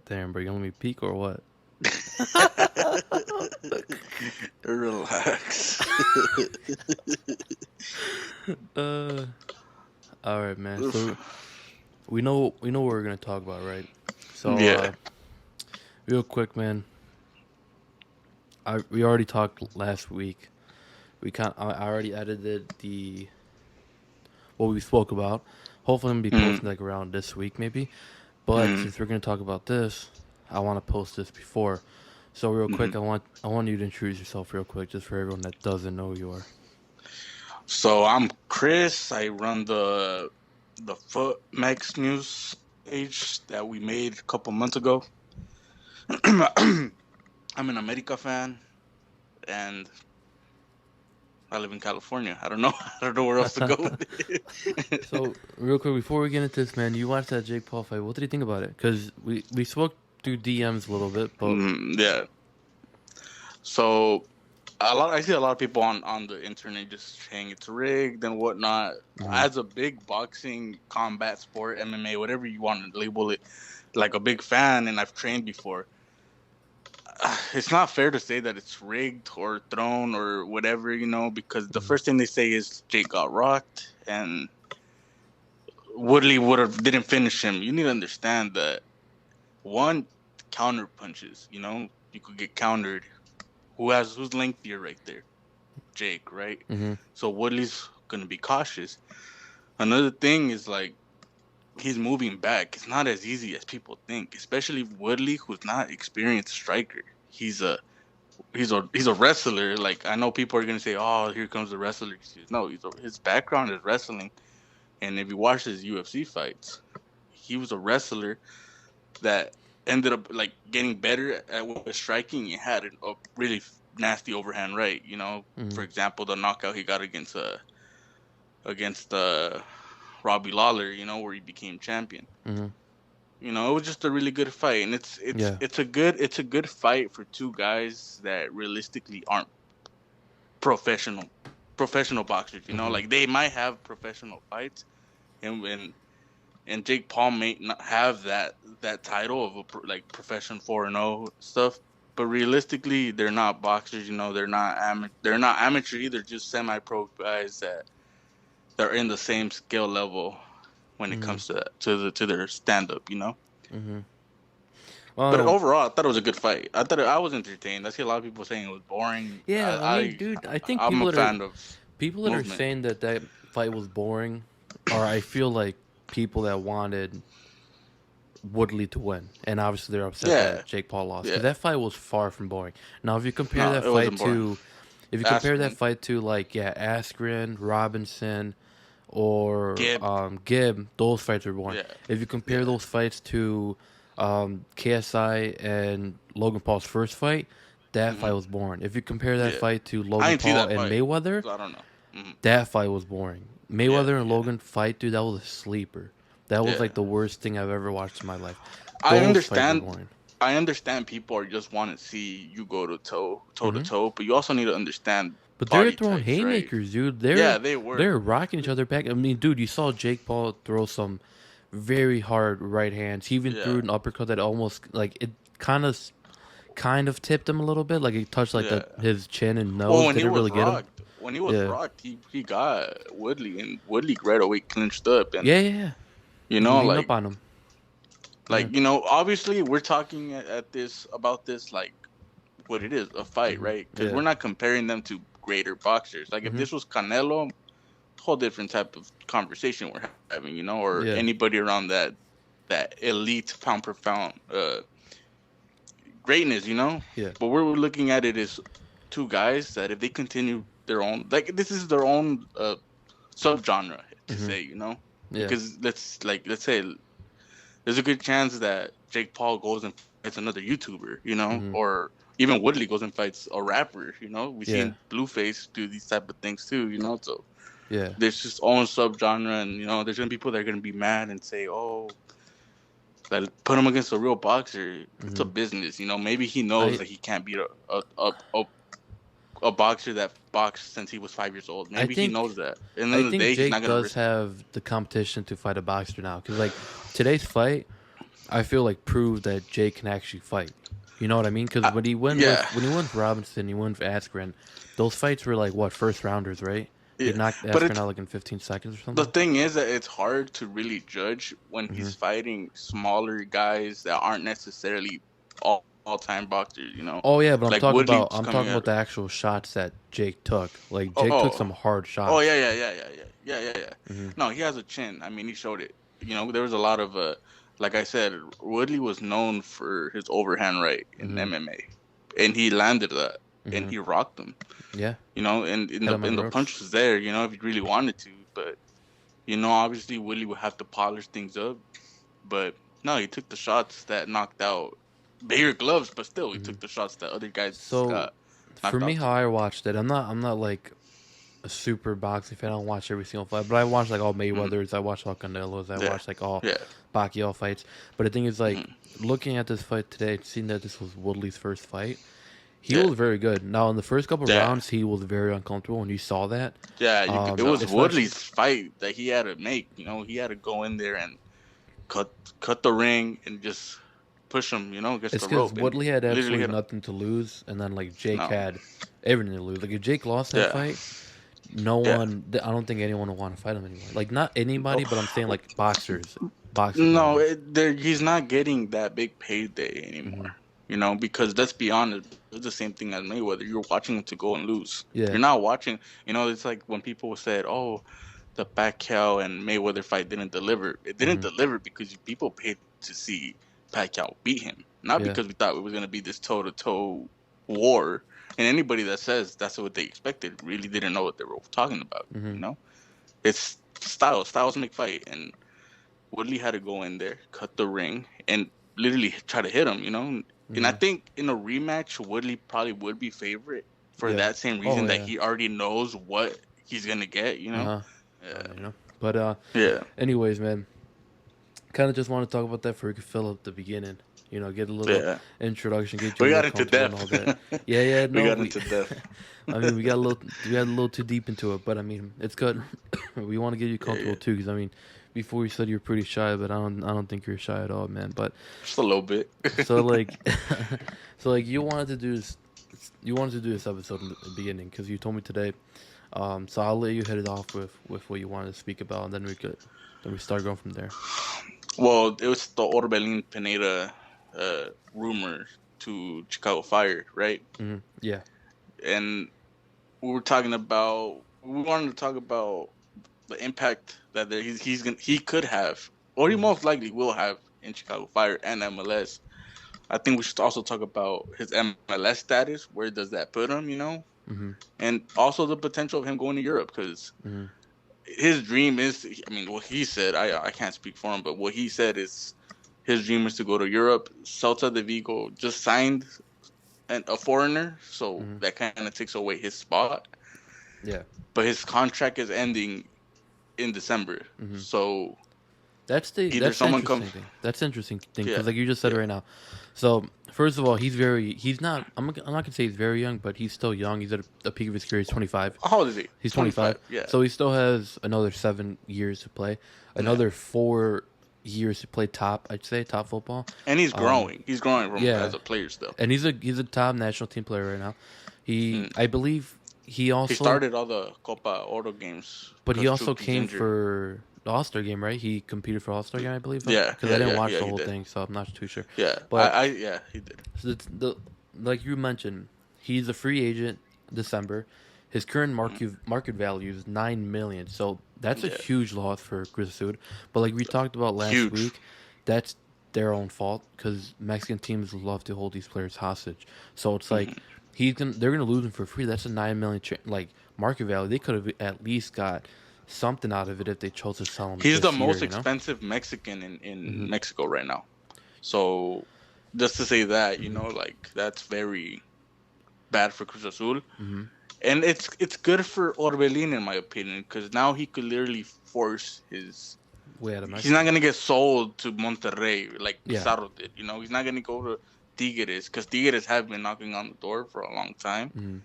Damn, bro, you want me to peek or what? Relax. uh, all right, man. So we know what we're gonna talk about, right? So, Yeah. real quick, man. We already talked last week. I already edited the what we spoke about. Hopefully, I'm gonna be Mm, posting like around this week, maybe. But mm, since we're gonna talk about this, I want to post this before. So real mm. quick, I want you to introduce yourself real quick, just for everyone that doesn't know who you are. So I'm Chris. I run the Foot Mex news page that we made a couple months ago. I'm an America fan, and I live in California. I don't know. I don't know where else to go with it. So real quick, before we get into this, man, you watched that Jake Paul fight. What did you think about it? Because we spoke through DMs a little bit, but Yeah. So I see a lot of people on the internet just saying it's rigged and whatnot. mhm. As a big boxing combat sport, MMA, whatever you want to label it, like a big fan, and I've trained before. It's not fair to say that it's rigged or thrown or whatever, because the Mhm. first thing they say is Jake got rocked and Woodley would have didn't finish him. You need to understand that one counter punches, you could get countered. Who's lengthier right there? Jake, right? Mhm. So Woodley's gonna be cautious. Another thing is like he's moving back. It's not as easy as people think, especially Woodley, who's not experienced striker. He's a wrestler. Like I know people are gonna say, "Oh, here comes the wrestler." No, his background is wrestling, and if you watch his UFC fights, he was a wrestler that ended up like getting better at with striking. He had a really nasty overhand right. For Mhm. example, the knockout he got against Robbie Lawler. Where he became champion. Mhm. It was just a really good fight, and Yeah. it's a good fight for two guys that realistically aren't professional professional boxers. Mhm. Like they might have professional fights, and and Jake Paul may not have that title of like professional 4-0 stuff, but realistically, they're not boxers. They're not amateur either. Just semi-pro guys that they're in the same skill level when it Mhm. comes to that, to their stand up. Mhm. But Um. overall, I thought it was a good fight. I was entertained. I see a lot of people saying it was boring. Yeah. I mean, dude, I think I'm a fan of people that are movement. saying that fight was boring, or I feel like people that wanted Woodley to win, and obviously they're upset Yeah, that Jake Paul lost because yeah. that fight was far from boring. Now, No, it wasn't boring. if you compare that Aspirin, fight to like Askren, Robinson, or Gibb. Gibb, those fights were boring. Yeah, If you compare yeah, those fights to KSI and Logan Paul's first fight, that fight hmm was boring. If you compare that yeah. fight to I Logan didn't see Paul that and fight, Mayweather, so I don't know. that fight was boring. Yeah, Mayweather and yeah, Logan fight, dude, that was a sleeper. That was yeah. like the worst thing I've ever watched in my life. I Those fights were understand. boring. I understand people are just want to see you go toe to Hmm. toe, but you also need to understand But they're body throwing types, right? haymakers, dude. Yeah, they were. They're rocking each other back. I mean, dude, you saw Jake Paul throw some very hard right hands. He even Yeah, threw an uppercut that almost like it kind of tipped him a little bit. Like it touched like yeah. his chin and Well, nose. Didn't really get him. when he was Yeah, rocked, he got Woodley, and Woodley right away clinched up, and yeah, yeah, yeah. you He know, leaned up like on him. Yeah. obviously we're talking at this about this like what it is, a fight, Hmm. right? Because Yeah. we're not comparing them to greater boxers. Like if Hmm. this was Canelo, whole different type of conversation we're having, or Yeah. anybody around that elite pound per pound greatness, Yeah. But we're looking at it as two guys that if they continue their own, like this is their own subgenre to Hmm. say, Yeah. because let's say there's a good chance that Jake Paul goes and fights another YouTuber, Hmm. or even Woodley goes and fights a rapper, We Yeah. seen Blueface do these type of things too, So Yeah. there's just own subgenre, and there's gonna be people that are gonna be mad and say, "Oh, like put him against a real boxer. It's a Hmm. business, Maybe he knows I that he can't beat a boxer that boxed since he was 5 years old. I Maybe he think knows that. And I then the think day he's not Jake gonna does risk it. have the competition to fight a boxer now because like today's fight. I feel like proved that Jay can actually fight. You know what I mean? Because Yeah, when he went with Robinson, he went with Askren. Those fights were like what, first rounders, right? He yeah. knocked But Askren out like in 15 seconds or the something. thing is that it's hard to really judge when Hmm. he's fighting smaller guys that aren't necessarily all time boxers. Oh yeah, but Like Woodley's I'm coming talking about out. the actual shots that Jake took. Like Jake took Oh, some hard oh shots. yeah. Hmm. No, he has a chin. I mean, he showed it. There was a lot of like I said, Woodley was known for his overhand right in Hmm. MMA, and he landed that, and Hmm. he rocked them. Yeah, And in had the him on the ropes. punch was there. If he really wanted to, but obviously Woodley would have to polish things up. But no, he took the shots that knocked out bigger gloves, but still, he Hmm. took the shots that other guys So got for knocked me, out how too. I watched it, I'm not like a super boxing fan. I don't watch every single fight, but I watch like all Mm-hmm. Mayweather's. I watch all Canelo's. I Yeah, watch like all yeah. Pacquiao fights. But the thing is, like Mm-hmm. looking at this fight today, seeing that this was Woodley's first fight, he Yeah. was very good. Now in the first couple Yeah. rounds, he was very uncomfortable. When you saw that, Yeah, it was especially Woodley's fight that he had to make. He had to go in there and cut the ring and just push him, against it's the because rope and Woodley had literally absolutely hit him. nothing to lose, and then like Jake No, had everything to lose. Like if Jake lost that yeah, fight, no yeah. one. I don't think anyone would want to fight him anymore. Like not anybody, but I'm saying Oh, like boxers no, nowadays. he's not getting that big payday Hmm. anymore. Because let's be honest, it's the same thing as Mayweather. You're watching him to go and lose. Yeah. You're not watching. It's like when people said, "Oh, the Pacquiao and Mayweather fight didn't deliver." It didn't Hmm. deliver because people paid to see Pacquiao beat him, not Yeah. because we thought it was going to be this toe-to-toe war. And anybody that says that's what they expected really didn't know what they were talking about. Hmm. It's styles. Styles make fight, and Woodley had to go in there, cut the ring, and literally try to hit him. And I Hmm. think in a rematch, Woodley probably would be favorite for Yeah. that same Oh reason that yeah. he already knows what he's gonna get. Uh-huh. Yeah, But yeah, anyways, man, kind of just want to talk about that for we could fill up the beginning. Get a little yeah. introduction, get you a We got little into comfortable and all depth. that. Yeah, yeah, We no, got into depth. I mean, we got a little too deep into it, but I mean, it's good. We want to get you Yeah, comfortable too, because I mean, before you said you were pretty shy, but I don't think you're shy at all, man. But just a little bit. so like, so like you wanted to do this episode in the beginning because you told me today. So I'll let you hit it off with what you wanted to speak about, and then we start going from there. Well, it was the Orbelin Pineda rumor to Chicago Fire, right? Hmm. Yeah. And we wanted to talk about the impact that he could have, or he Hmm. most likely will have in Chicago Fire and MLS. I think we should also talk about his MLS status. Where does that put him? Hmm. And also the potential of him going to Europe, because Hmm. his dream is. I mean, what he said. I can't speak for him, but what he said is his dream is to go to Europe. Celta de Vigo just signed a foreigner, so Hmm. that kind of takes away his spot. Yeah. But his contract is ending in December, Hmm. so either That's the someone interesting comes. thing. That's the interesting thing Yeah, because like you just said yeah, right now. So first of all, he's not. I'm not gonna say he's very young, but he's still young. He's at the peak of his career. He's 25. how old is he? He's 25. 25. Yeah, So he still has another 7 years to play. yeah. Another 4 years to play I'd say top football. And he's Um, growing. He's growing from yeah, as a player still. and he's a top national team player right now. Mm. I believe he He also, started all the Copa Oro games but he because also Chucky's came injured. for the All-Star game, right? He competed for All-Star game, I believe. Yeah, Because yeah, I didn't yeah, watch yeah. the He whole did. thing, so I'm not too sure. Yeah, But yeah, he did. so like you mentioned, he's a free agent December. His current market value is 9 million, so that's a Yeah, huge loss for Cruz Azul. But like we talked about last huge. week, that's their own fault because Mexican teams love to hold these players hostage. So it's like Hmm. they're gonna lose him for free. That's a 9 million like market value. They could have at least got something out of it if they chose to sell him He's the this year. most expensive Mexican in Hmm. Mexico right now. So just to say that, Hmm. like that's very bad for Cruz Azul. Hmm. And it's good for Orbelin in my opinion, because now he could literally force his. Way out of He's not Mexico. gonna get sold to Monterrey like Yeah. Pizarro did. He's not gonna go to Tigres, because Tigres have been knocking on the door for a long time. Hmm.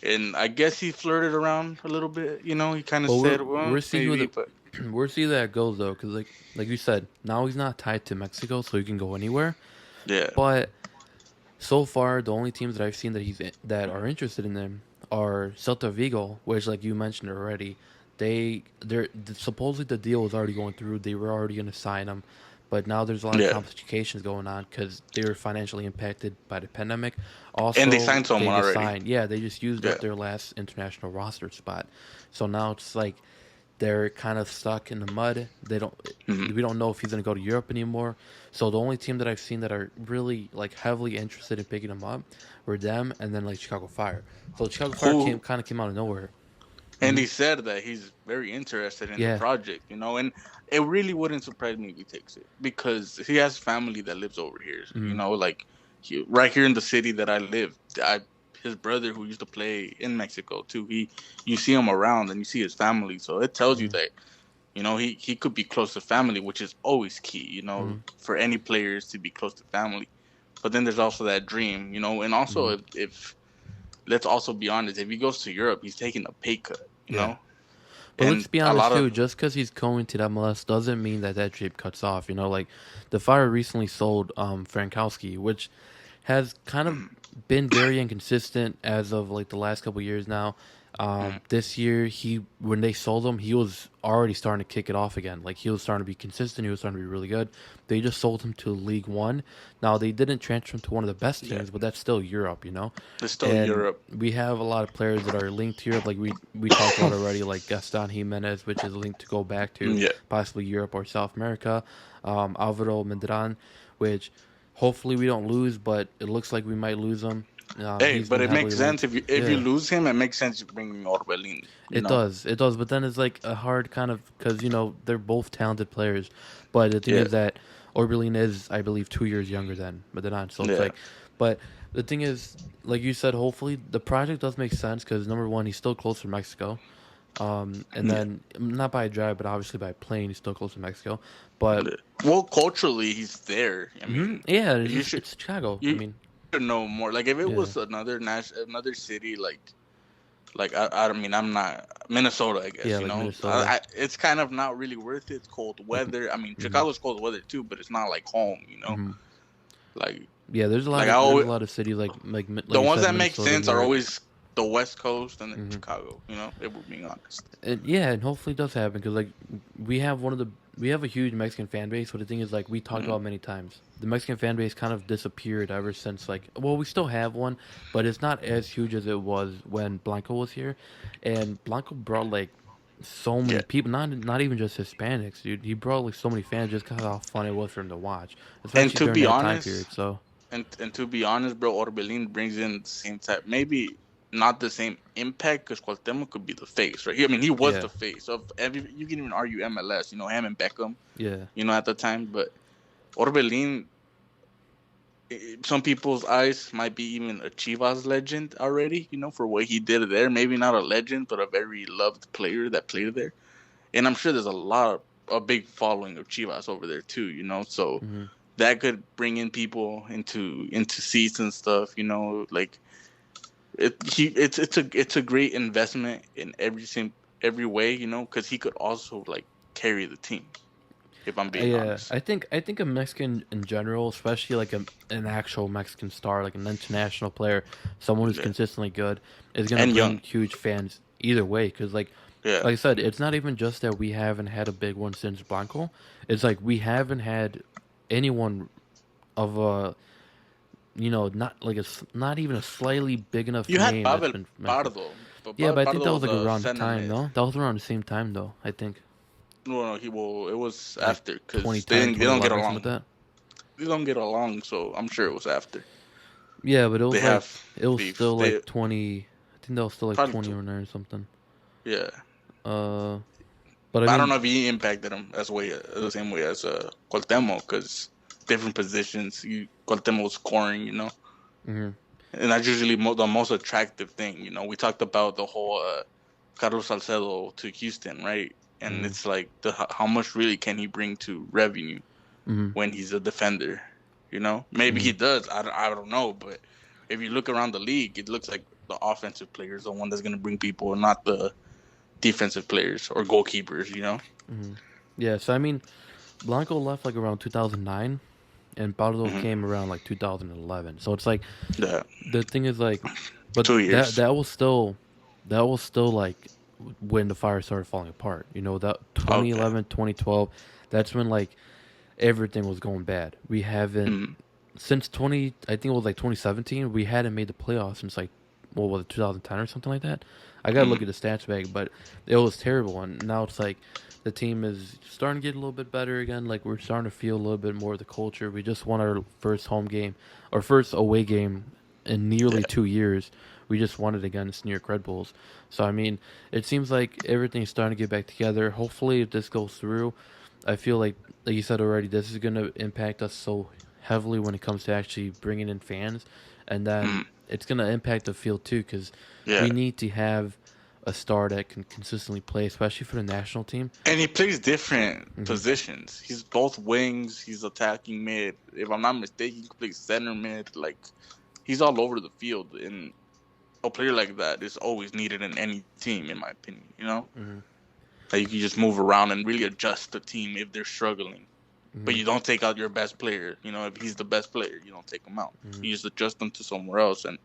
And I guess he flirted around a little bit. He kind of Well, said, "Well, we're seeing maybe," but we'll see that goes though, because like you said, now he's not tied to Mexico, so he can go anywhere. Yeah. But so far, the only teams that I've seen that are interested in him are Celta Vigo, which, like you mentioned already, they're supposedly the deal was already going through. They were already going to sign him, but now there's a lot of Yeah. complications going on because they were financially impacted by the pandemic. And they Also, signed someone already. they just used Yeah. up their last international roster spot, so now it's like they're kind of stuck in the mud. Hmm. We don't know if he's going to go to Europe anymore. So the only team that I've seen that are really like heavily interested in picking him up were them, and then like Chicago Fire. So Chicago Fire Who came out of nowhere. and Hmm. he said that he's very interested in the Yeah. project, and it really wouldn't surprise me if he takes it because he has family that lives over here, Hmm. like right here in the city that I live. His brother who used to play in Mexico too. You see him around and you see his family, so it tells you Hmm. that he could be close to family, which is always key, Hmm. for any players to be close to family. But then there's also that dream, and also Hmm. if let's also be honest, if he goes to Europe, he's taking a pay cut, Yeah. But let's and be a honest lot of too. Just because he's going to the MLS doesn't mean that that trip cuts off. Like the Fire recently sold Frankowski, which has kind of been very inconsistent as of like the last couple years now. mm, This year, when they sold him, he was already starting to kick it off again. Like he was starting to be consistent. He was starting to be really good. They just sold him to League One. Now they didn't transfer him to one of the best yeah, teams, but that's still Europe. it's still And Europe. we have a lot of players that are linked to Europe. Like we talked about already, like Gaston Jimenez, which is linked to go back to Yeah. possibly Europe or South America. Alvaro Medran, which hopefully we don't lose, but it looks like we might lose him. Hey, He's but been it heavily makes sense linked. if you Yeah, lose him, it makes sense you bring Orbelin. it does. But then it's like a hard kind of because they're both talented players, but the thing Yeah, is that Orbelin is, I believe, 2 years younger than Medran. So it's yeah, like, but the thing is, like you said, hopefully the project does make sense because number one, he's still close to Mexico. And yeah. then not by drive, but obviously by plane, he's still close to Mexico. But Yeah. Well, culturally, he's there. I mhm, mean, yeah, you should it's Chicago. I you mean, should know more. Like if it yeah, was another city, like I mean, I'm not Minnesota. I guess yeah, like Minnesota, it's kind of not really worth it. It's cold like, weather. I mean, hmm Chicago's cold weather too, but it's not like home. hmm Like yeah. like I There's a always lot of cities like the you ones said, that make Minnesota, sense New are York. always the West Coast and then Hmm. Chicago. If we're being honest. And yeah, and hopefully it does happen because like we have we have a huge Mexican fan base. But the thing is, like we talked Mm. about many times, the Mexican fan base kind of disappeared ever since. Like, well, we still have one, but it's not as huge as it was when Blanco was here, and Blanco brought like so Yeah. many people, not even just Hispanics, dude. He brought like so many fans just because of how fun it was for him to watch, And especially to during be that time honest, period. So and to be honest, bro, Orbelin brings in the same type, maybe not the same impact because Cuauhtemoc could be the face, right? I mean, he was yeah, the face of every. You can even argue MLS, him and Beckham, yeah, at the time. But Orbelin, some people's eyes might be even a Chivas legend already, for what he did there. Maybe not a legend, but a very loved player that played there. And I'm sure there's a big following of Chivas over there too, So hmm that could bring in people into seats and stuff, like it's a great investment in every way, because he could also like carry the team. If I'm being yeah. honest, I think a Mexican in general, especially like an actual Mexican star, like an international player, someone who's yeah. consistently good, is gonna And bring young, huge fans either way. Because yeah, like I said, it's not even just that we haven't had a big one since Blanco. It's like we haven't had anyone of a not like not even a slightly big enough you had name that's Pavel been mentioned. Pardo, but Yeah, but I think Pardo that was was like a around the center time, mid. no? That was around the same time, though. I think No, it was like after because 2010, they don't get 2011 or something along. like that. They don't get along, so I'm sure it was after. Yeah, but They have it was beef. still They like 20. I think that was still like probably 20 or 9 or something. yeah. Uh, but I I don't mean, know if he impacted him the same way as Cuauhtemoc because different positions. Cuauhtemoc was scoring, mhm, and that's usually the most attractive thing. We talked about the whole Carlos Salcedo to Houston, right? And mhm, it's like how much really can he bring to revenue mhm, when he's a defender? Maybe he mhm. does. I don't know, but if you look around the league, it looks like the offensive player is the one that's going to bring people, not the defensive players or goalkeepers. Hmm. Yeah, so I mean, Blanco left like around 2009, and Pardo Hmm. came around like 2011. So it's like Yeah, the thing is like, but 2 years. that was still like when the fire started falling apart. You know that Okay. 2011, 2012, that's when like everything was going bad. We haven't Mm. since 20. I think it was like 2017. We hadn't made the playoffs since like what was it 2010 or something like that. I gotta look Mm. at the stats back, but it was terrible. And now it's like the team is starting to get a little bit better again. Like we're starting to feel a little bit more of the culture. We just won our first home game, our first away game in nearly Yeah. 2 years. We just won it against New York Red Bulls. So I mean, it seems like everything's starting to get back together. Hopefully, if this goes through, I feel like you said already, this is going to impact us so heavily when it comes to actually bringing in fans, and then Mm. it's going to impact the field too because Yeah. we need to have a star that can consistently play, especially for the national team. And he plays different Hmm. positions. He's both wings. He's attacking mid. If I'm not mistaken, he plays center mid. Like he's all over the field, and a player like that is always needed in any team, in my opinion. You know, Hmm. that you can just move around and really adjust the team if they're struggling. But Hmm. you don't take out your best player. You know, if he's the best player, you don't take him out. Hmm. You just adjust them to somewhere else. And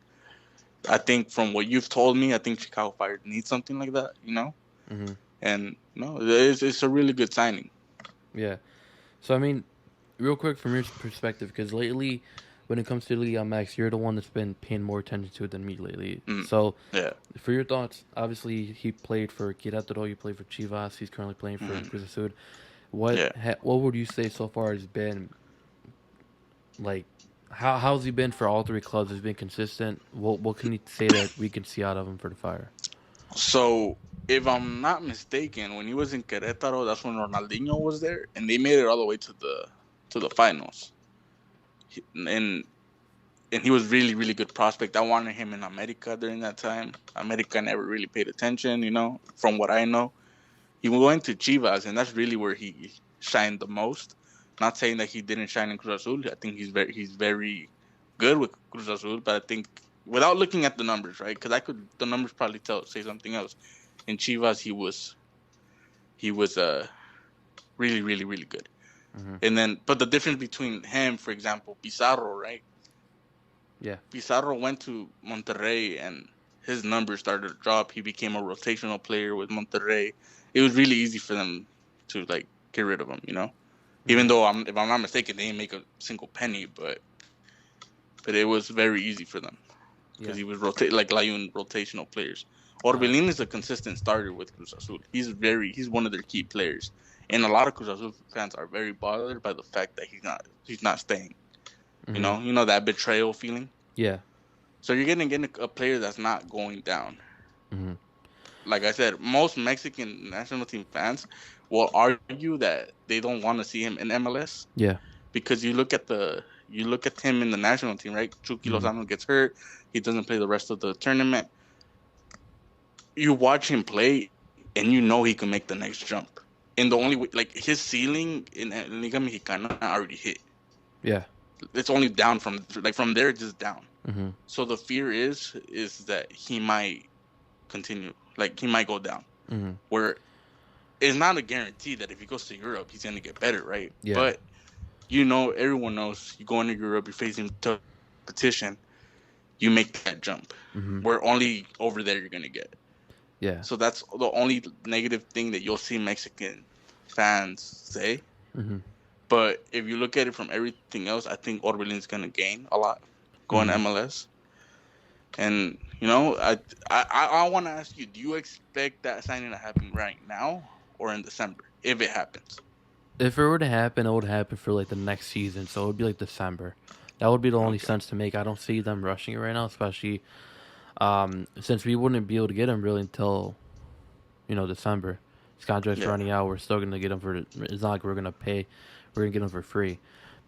I think from what you've told me, I think Chicago Fire needs something like that. You know, Hmm. and no, it's a really good signing. Yeah. So I mean, real quick from your perspective, because lately, when it comes to Liga Max, you're the one that's been paying more attention to it than me lately. Mm. So, Yeah. for your thoughts, obviously he played for Querétaro, you played for Chivas, he's currently playing for Mm-hmm. Cruz Azul. Yeah. What would you say so far has been like? How's he been for all three clubs? Has he been consistent? What can you say that we can see out of him for the Fire? So if I'm not mistaken, when he was in Querétaro, that's when Ronaldinho was there, and they made it all the way to the finals. And and he was really good prospect. I wanted him in America during that time. America never really paid attention, you know. From what I know, he went to Chivas, and that's really where he shined the most. Not saying that he didn't shine in Cruz Azul. I think he's very good with Cruz Azul, but I think without looking at the numbers, right? Because I could the numbers probably say something else. In Chivas, he was really good. Hmm. And then, but the difference between him, for example, Pizarro, right? Yeah. Pizarro went to Monterrey and his numbers started to drop. He became a rotational player with Monterrey. It was really easy for them to like get rid of him, you know. Even Hmm. though if I'm not mistaken, they didn't make a single penny, but it was very easy for them because Yeah. he was rotational players. Uh. Orbelin is a consistent starter with Cruz Azul. He's one of their key players, and a lot of Cruz Azul fans are very bothered by the fact that he's not staying. Hmm. You know that betrayal feeling. Yeah. So you're gonna get a player that's not going down. Hmm. Like I said, most Mexican national team fans will argue that they don't want to see him in MLS Yeah. because you look at him in the national team, right? Chucky Hmm. Lozano gets hurt, he doesn't play the rest of the tournament. You watch him play, and you know he can make the next jump. And the only way, like his ceiling in Liga Mexicana already hit. Yeah. It's only down from there, just down. Hmm. So the fear is that he might continue, like he might go down. Hmm. Where it's not a guarantee that if he goes to Europe, he's gonna get better, right? Yeah. But you know, everyone knows you go into Europe, you're facing tough competition, you make that jump. Hmm. Where only over there you're gonna get. Yeah. So that's the only negative thing that you'll see Mexican fans say. Hmm. But if you look at it from everything else, I think Orbelin's gonna gain a lot going to Hmm. MLS. And you know, I want to ask you: do you expect that signing to happen right now or in December, if it happens? If it were to happen, it would happen for like the next season, so it would be like December. That would be the only Okay. sense to make. I don't see them rushing it right now, especially since we wouldn't be able to get him really until December. His contract's Yeah. running out. We're still gonna get him for. It's not like we're gonna pay. We're gonna get him for free.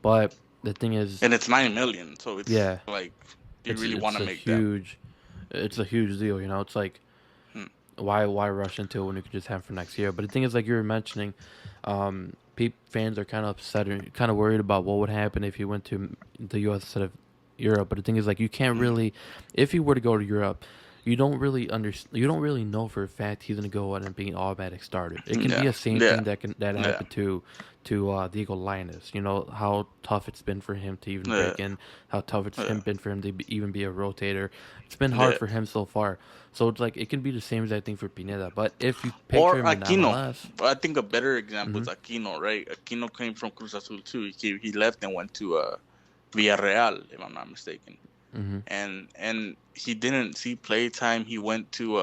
But the thing is, And it's 9 million, so it's yeah, like, do you it's really want it's to a make that? huge, it's a huge deal. It's like Hmm. why rush into it when you could just have it for next year? But the thing is, like you were mentioning, fans are kind of upset and kind of worried about what would happen if he went to the U.S. instead of Europe. But the thing is, like you can't Hmm. really, if he were to go to Europe, you don't really you don't really know for a fact he's gonna go out and be an automatic starter. It can be Yeah, a same yeah, thing that yeah, happened to Diego Linus. You know how tough it's been for him to even yeah, break in, how tough it's yeah, been for him to even be a rotator. It's been hard yeah. for him so far. So it's like it can be the same exact thing for Pineda. But if you picture Or him in Aquino. MLS, I think a better example mm-hmm, is Aquino, right? Aquino came from Cruz Azul too. He left and went to Villarreal, if I'm not mistaken. mm-hmm, And he didn't see play time. He went to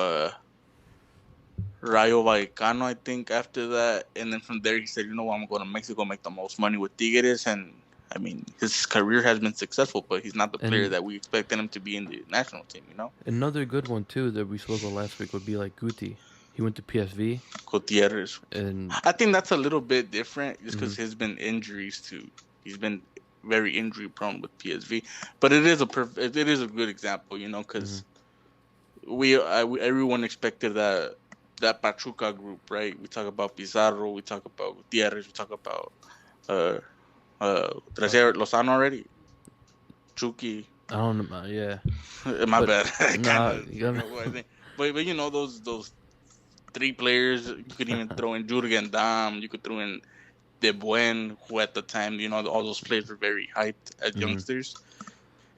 Rayo Vallecano, I think, after that, and then from there he said, "You know what? I'm going to Mexico, make the most money with Tigres." And I mean, his career has been successful, but he's not the player and that we expected him to be in the national team. You know, another good one too that we spoke about last week would be like Guti. He went to PSV Gutierrez. and I think that's a little bit different, just because mm-hmm, he's been injuries too. He's been very injury prone with PSV, but it is it is a good example, you know, mm-hmm, because everyone expected that Pachuca group, right? We talk about Pizarro, we talk about Gutierrez, we talk about uh did I say Lozano already? Chucky. I don't know. Yeah, My but bad. I kind nah, of you gotta, forgot what I think. But you know those three players, you could even throw in Jurgen Damm, you could throw in De Buen, who at the time, you know, all those players were very hyped as mm-hmm, youngsters,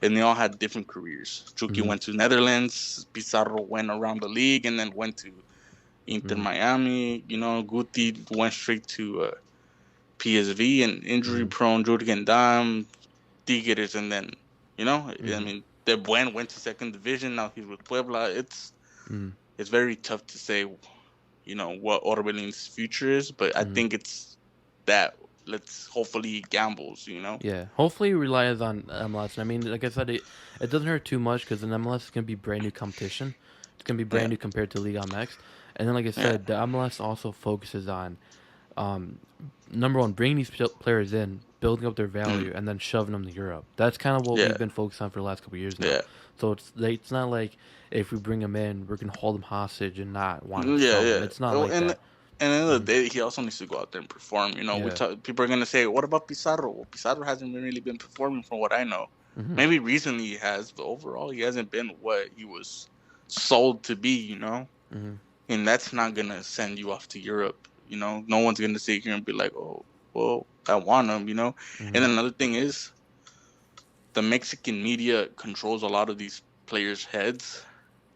and they all had different careers. Chucky mm-hmm, went to Netherlands, Pizarro went around the league, and then went to Inter mm-hmm, Miami. You know, Guti went straight to PSV, and injury mm-hmm, prone Jurgen Damm, Tigres, and then, you know, I mm-hmm, mean, De Buen went to second division. Now he's with Puebla. mm-hmm. It's very tough to say, you know, what Orbelin's future is, but I Mm-hmm. think it's that. Let's hopefully he gambles, you know. Yeah, hopefully he relies on MLS. I mean, like I said, it doesn't hurt too much because in MLS it's gonna be brand new competition. It's gonna be brand Yeah, new compared to Liga MX, and then like I yeah, said, the MLS also focuses on um, number one, bringing these players in, building up their mm, value, and then shoving them to Europe. That's kind of what yeah, we've been focused on for the last couple of years now. yeah, So it's not like if we bring them in, we're gonna hold them hostage and not want to yeah, sell them. yeah. It's not Oh, like and that. at the end of Hmm. the day, he also needs to go out there and perform. You know, Yeah. people are gonna say, "What about Pizarro?" Well, Pizarro hasn't really been performing, from what I know. Hmm. Maybe recently he has, but overall, he hasn't been what he was sold to be. You know, Hmm. and that's not gonna send you off to Europe. You know, no one's gonna sit here and be like, "Oh, well, I want him." You know, and Hmm. then another thing is the Mexican media controls a lot of these players' heads,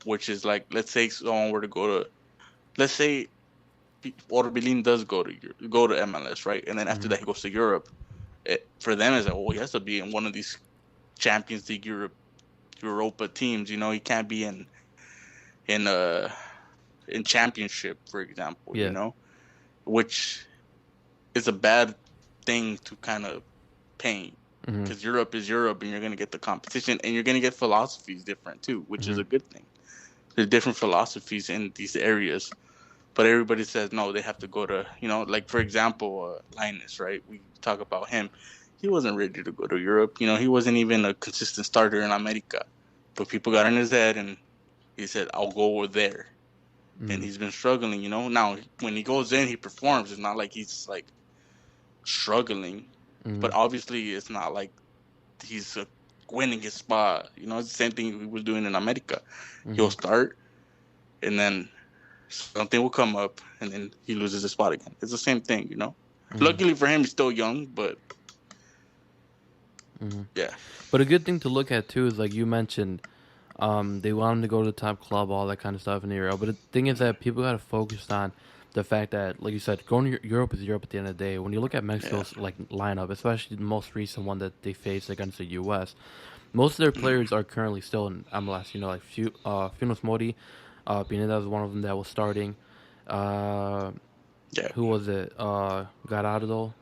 which is like, let's say someone were to go to, let's say Orbelin does go to MLS, right? And then after Hmm. that he goes to Europe. For them, it's like, oh, he has to be in one of these Champions League Europa teams. You know, he can't be in uh in Championship, for example. You Yeah. know, which is a bad thing to kind of paint, Hmm. because Europe is Europe, and you're gonna get the competition, and you're gonna get philosophies different too, which is Hmm. a good thing. There's different philosophies in these areas, but everybody says no, they have to go to, you know, like for example, Linus, right? We talk about him. He wasn't ready to go to Europe. You know, he wasn't even a consistent starter in America, but people got in his head, and he said, "I'll go over there." And Hmm. he's been struggling. You know, now when he goes in, he performs. It's not like he's like struggling, Hmm. but obviously it's not like he's winning his spot. You know, it's the same thing he was doing in America. He'll Hmm. start, and then something will come up, and then he loses his spot again. It's the same thing, you know. Hmm. Luckily for him, he's still young, but Hmm. yeah, But a good thing to look at too is like you mentioned, they want him to go to the top club, all that kind of stuff in Europe. But the thing is that people got to focus on the fact that, like you said, going to Europe is Europe at the end of the day. When you look at yeah, Mexico's like lineup, especially the most recent one that they faced against the U.S., most of their players are currently still in MLS. You know, like Funes Mori, Pineda was one of them that was starting. Uh, yeah, who was it? Garardo,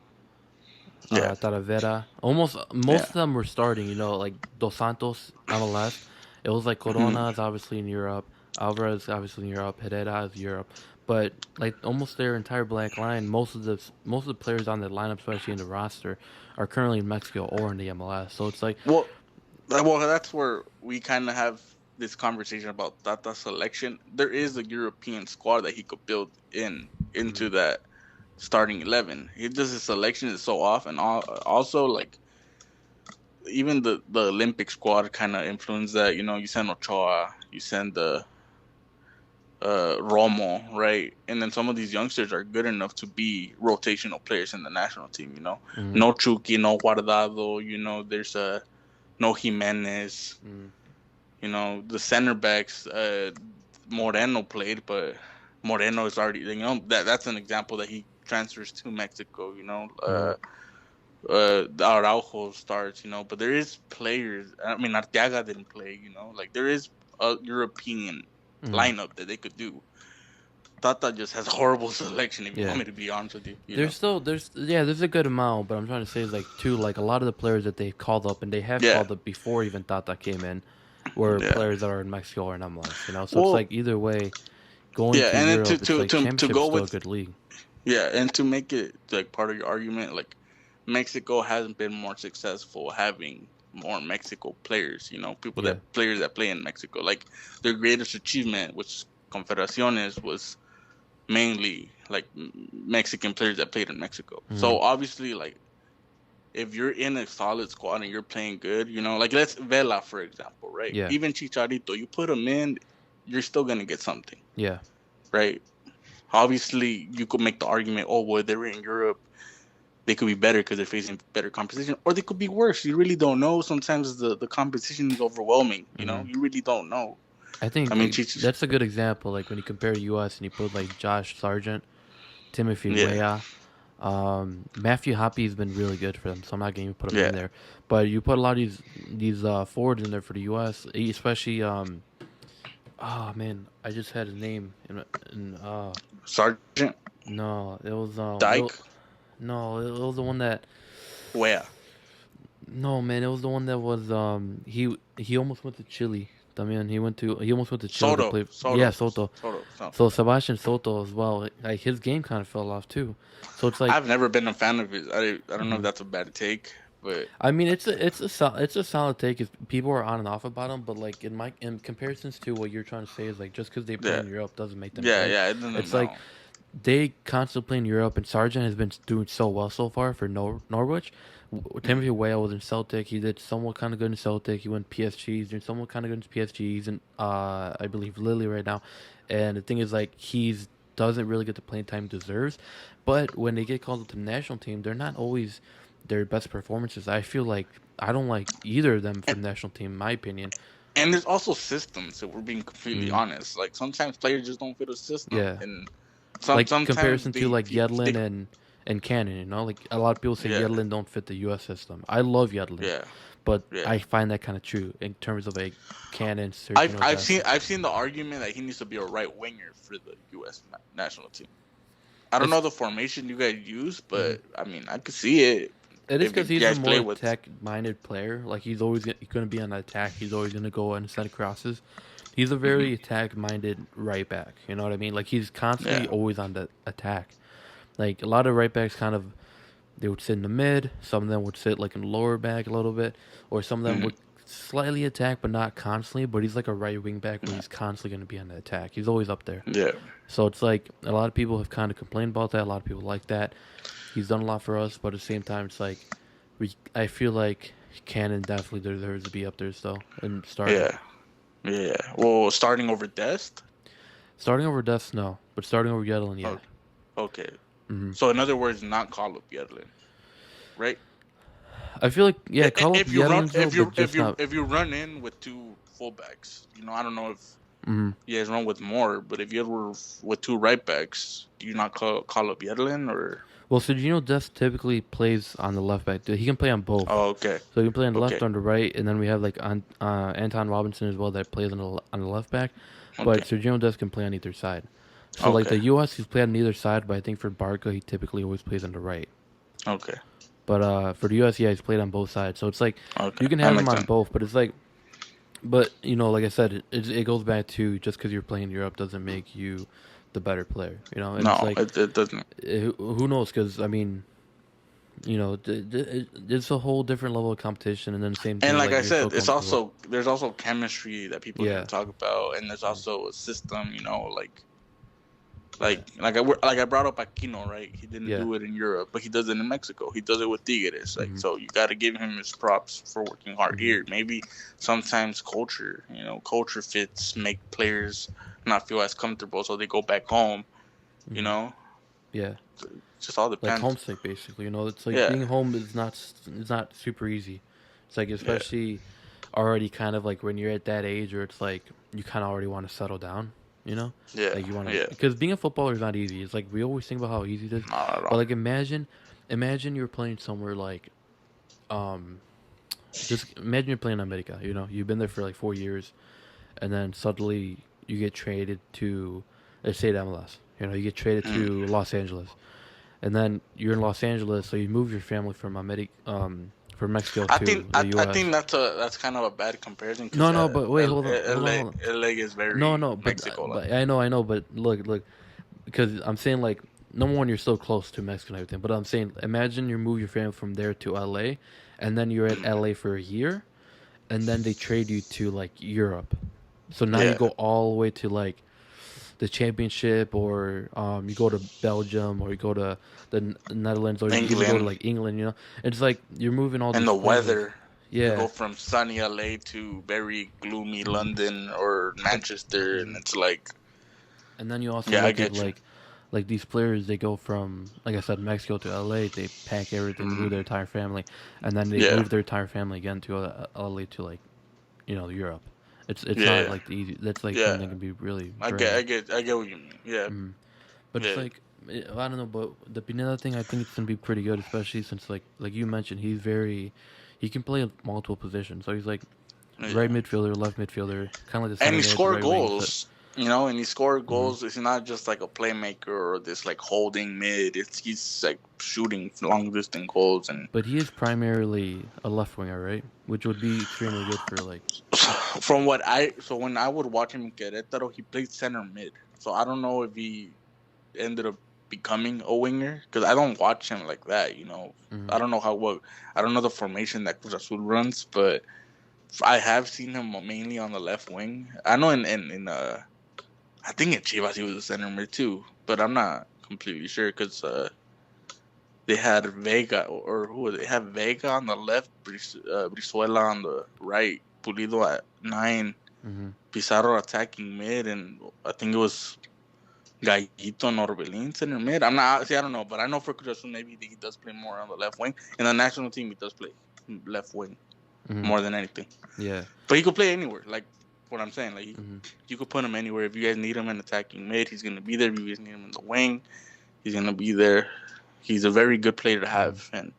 yeah, Talavera. Almost most yeah, of them were starting. You know, like Dos Santos MLS. It was like hmm, Corona is obviously in Europe. Alvarez obviously in Europe. Herrera is Europe. But like almost their entire black line, most of the players on that lineup, especially in the roster, are currently in Mexico or in the MLS. So it's like, well, that's where we kind of have this conversation about Tata selection. There is a European squad that he could build into mm, that starting 11. He does his selection is so off, and also like even the Olympic squad kind of influenced that. You know, you send Ochoa, you send the Romo, right? And then some of these youngsters are good enough to be rotational players in the national team. Mm-hmm. No Chucky, no Guardado. There's no Jimenez. Mm-hmm. The center backs. Moreno played, but Moreno is already. That's an example that he transfers to Mexico. Araujo starts. But there is players. I mean, Arteaga didn't play. Like there is a European lineup that they could do. Tata just has horrible selection. If you want me to be honest with you, there's a good amount, but I'm trying to say is like too, like a lot of the players that they've called up and they have called up before even Tata came in were players that are in Mexico or in MLS. So it's like either way, going to Europe, it's like Championship is still a good league. Yeah, and to make it like part of your argument, like Mexico hasn't been more successful having more Mexico players. Players that play in Mexico. Like their greatest achievement, which Confederaciones, was mainly like Mexican players that played in Mexico. Mm-hmm. So obviously, like if you're in a solid squad and you're playing good, like let's Vela for example, right? Yeah. Even Chicharito, you put him in, you're still gonna get something. Yeah. Right. Obviously, you could make the argument, they're in Europe, they could be better because they're facing better competition, or they could be worse. You really don't know. Sometimes the competition is overwhelming. You really don't know. I mean, that's a good example. Like when you compare U.S. and you put like Josh Sargent, Timothy Weah, Matthew Hoppy's been really good for them, so I'm not going to put him in there. But you put a lot of these forwards in there for the U.S., especially. Oh man, I just had his name in Sargent. No, it was Dyke. it was the one that. Where? No, man, it was the one that was he almost went to Chile. I mean, he almost went to Chile to play. Soto. So Sebastian Soto as well. Like his game kind of fell off too. So it's like I've never been a fan of his. I don't know if that's a bad take, but I mean it's a solid take. If people are on and off about him, but like in comparisons to what you're trying to say is like just because they play in Europe doesn't make them. It's like they constantly play in Europe, and Sargent has been doing so well so far for Norwich. Timothy Weah was in Celtic. He did somewhat kind of good in Celtic. He went PSG. He's doing somewhat kind of good in PSG. He's in, I believe, Lille right now. And the thing is, like, doesn't really get the playing time he deserves. But when they get called up to the national team, they're not always their best performances. I feel like I don't like either of them for the national team, in my opinion. And there's also systems, if we're being completely honest. Like, sometimes players just don't fit a system. Yeah. And comparison to, like, Yedlin and Cannon, like a lot of people say Yedlin don't fit the U.S. system. I love Yedlin, but I find that kind of true in terms of a Cannon. I've seen the argument that he needs to be a right winger for the U.S. national team. I don't know the formation you guys use, but I mean I could see it. It is because he's a more attack-minded player. Like he's always going to be on the attack. He's always going to go and send crosses. He's a very attack-minded right back. You know what I mean? Like he's constantly always on the attack. Like, a lot of right backs they would sit in the mid. Some of them would sit, like, in the lower back a little bit. Or some of them would slightly attack, but not constantly. But he's like a right wing back where he's constantly going to be on the attack. He's always up there. Yeah. So it's like, a lot of people have kind of complained about that. A lot of people like that. He's done a lot for us. But at the same time, it's like, I feel like Cannon definitely deserves to be up there still. And starting. Yeah. Well, starting over Dest? Starting over Dest, no. But starting over Yedlin, yeah. Okay. Mm-hmm. So in other words, not call up Yedlin, right? I feel like call up Yedlin. If you run in with two fullbacks, I don't know if you guys run with more, but if you were with two right backs, do you not call up Yedlin or? Well, Sergio Dest typically plays on the left back. He can play on both. Oh, okay. So he can play on the left or on the right, and then we have like Anton Robinson as well that plays on the left back. Okay. But Sergio Dest can play on either side. So, like, the U.S., he's played on either side, but I think for Barca, he typically always plays on the right. Okay. But for the U.S., he's played on both sides. So, it's like, you can have him on both, but it's like, like I said, it goes back to just because you're playing Europe doesn't make you the better player, And no, it's like, it doesn't. Who knows? Because, I mean, it's a whole different level of competition, and then the same thing. And like I said, there's also chemistry that people can talk about, and there's also a system, Like I brought up Aquino, right? He didn't do it in Europe, but he does it in Mexico. He does it with Tigres. Like so, you got to give him his props for working hard here. Maybe sometimes culture fits make players not feel as comfortable, so they go back home. You Mm-hmm. know, Yeah. it just all Like depends. homesick, basically. You know, it's like Yeah, being home is not super easy. It's like yeah, especially already kind of like when you're at that age where it's like you kind of already want to settle down. You know, yeah, like you want to yeah. because being a footballer is not easy. It's like we always think about how easy it is, Not at but all. like imagine you're playing somewhere like um just imagine you're playing America. You know, you've been there for like 4 years, and then suddenly you get traded to let's say MLS. You know, you get traded Mm. to Los Angeles, and then you're in Los Angeles, so you move your family from Mexico to the I U.S. think that's kind of a bad comparison because No, no, but wait, hold on. LA is No, very no, Mexico like. but I know, but look, because I'm saying like number one, you're so close to Mexico and everything, but I'm saying imagine you move your family from there to L.A. and then you're at Mm. L.A. for a year, and then they trade you to like Europe, so now you Yeah, go all the way to like the championship, or you go to Belgium, or you go to the Netherlands, or you even go to England like England. You know, it's like you're moving all and these the places. weather. You Yeah, go from sunny LA to very gloomy mm. London or but Manchester, and mm. it's like, and then you also yeah, I look at get you. like these players. They go from like I said, Mexico to LA. They pack everything, move their Mm. entire family, and then they Yeah, move their entire family again to LA to like Europe. It's not yeah, like the easy. That's like yeah. something that can be really I draining. get what you mean. Yeah, Mm. But it's yeah. like I don't know, but the Pineda thing, I think it's gonna be pretty good, especially since like you mentioned, he can play multiple positions. So he's like right Yeah. midfielder, left midfielder, kind of like the And center he mid, scored right wing. So, goals, and he scored hmm goals. It's not just like a playmaker or this like holding mid. He's like shooting long distance goals. And but he is primarily a left winger, right? Which would be extremely good for like. so when I would watch him in Querétaro, he played center mid. So I don't know if he ended up becoming a winger because I don't watch him like that. hmm I don't know I don't know the formation that Cruz Azul runs, but I have seen him mainly on the left wing. I know in I think in Chivas he was a center mid too, but I'm not completely sure because they had Vega or who was it? They had Vega on the left, Brizuela on the right, Pulido at 9, hmm Pizarro attacking mid, and I think it was Gallito and Orbelin center mid. I don't know, but I know for Cruz Azul maybe he does play more on the left wing. In the national team, he does play left wing hmm more than anything. Yeah. But he could play anywhere. Like what I'm saying, like hmm you could put him anywhere. If you guys need him in attacking mid, he's gonna be there. If you guys need him in the wing, he's gonna be there. He's a very good player to hmm have, and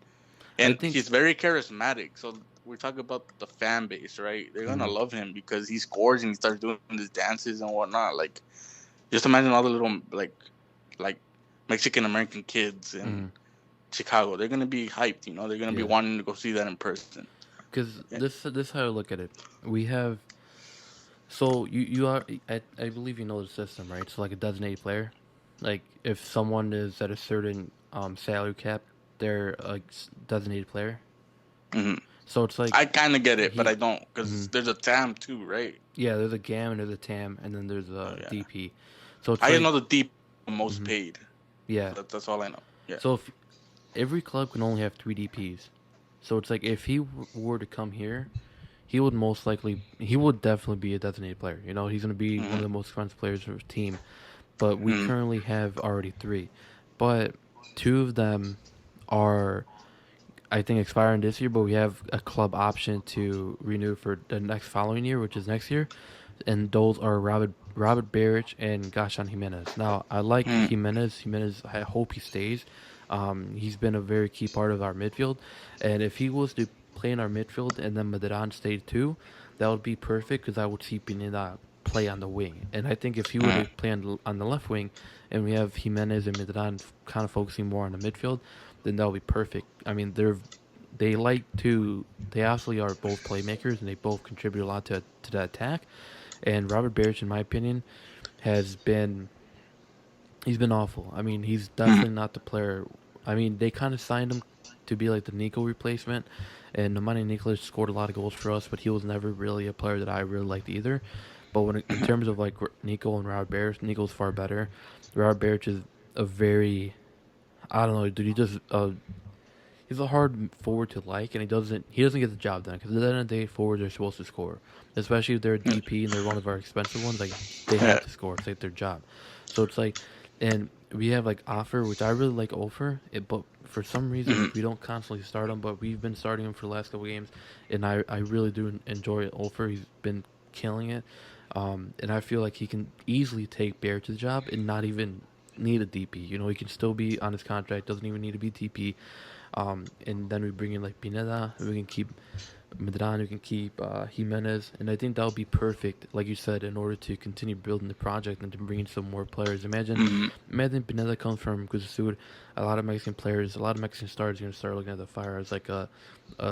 I and think. he's very charismatic. So we're talking about the fan base, right? They're gonna hmm love him because he scores and he starts doing his dances and whatnot. Like just imagine all the little like Mexican American kids in hmm Chicago. They're gonna be hyped. They're gonna be Yeah. wanting to go see that in person. Because Yeah. this how I look at it. We have so you are I believe you know the system, right? So like a designated player, like if someone is at a certain salary cap, they're a designated player. Hmm. So it's like I kind of get it, but he, I don't because mhm. there's a TAM too, right? Yeah, there's a GAM and there's a TAM and then there's Oh a yeah. DP. So it's I just like know the deep most mhm, paid. yeah. That's all I know. Yeah. So if every club can only have three DPs, so it's like if he were to come here, he would definitely be a designated player. You know, he's going to be one of Hmm. the most expensive players for his team. But we Hmm. currently have already three, but two of them are I think expiring this year. But we have a club option to renew for the next following year, which is next year, and those are Robert Barrich and Gashan Jimenez. Now I like Hmm. Jimenez. Jimenez, I hope he stays. He's been a very key part of our midfield, and if he was to play in our midfield and then Medran stayed too, that would be perfect because I would see Pineda play on the wing. And I think if he were Hmm. to play on the left wing, and we have Jimenez and Medran kind of focusing more on the midfield, then that would be perfect. I mean, they absolutely are both playmakers and they both contribute a lot to the attack. And Robert Barrich, in my opinion, has been he's been awful. I mean, he's Hmm. definitely not the player. I mean, they kind of signed him to be like the Nico replacement, and Nemanja Nikolic scored a lot of goals for us, but he was never really a player that I really liked either. But in terms of like Nico and Robert Barrich, Nico's far better. Robert Barrich is a very I don't know, dude. he's a hard forward to like, and he doesn't get the job done because at the end of the day, forwards are supposed to score, especially if they're a DP and they're one of our expensive ones. Like they Yeah. have to score. It's like their job. So it's like, and we have like Offer, which I really like Offer, but for some reason Mhm. we don't constantly start him, but we've been starting him for the last couple games, and I really do enjoy Offer. He's been killing it, and I feel like he can easily take Bear to the job and not even need a DP. You know, he can still be on his contract, doesn't even need to be TP. And then we bring in like Pineda, we can keep Medran, we can keep Jimenez, and I think that would be perfect, like you said, in order to continue building the project and to bring in some more players. Mhm. Imagine Pineda comes from Cruz Azul. A lot of Mexican players, a lot of Mexican stars are gonna start looking at the Fire as like a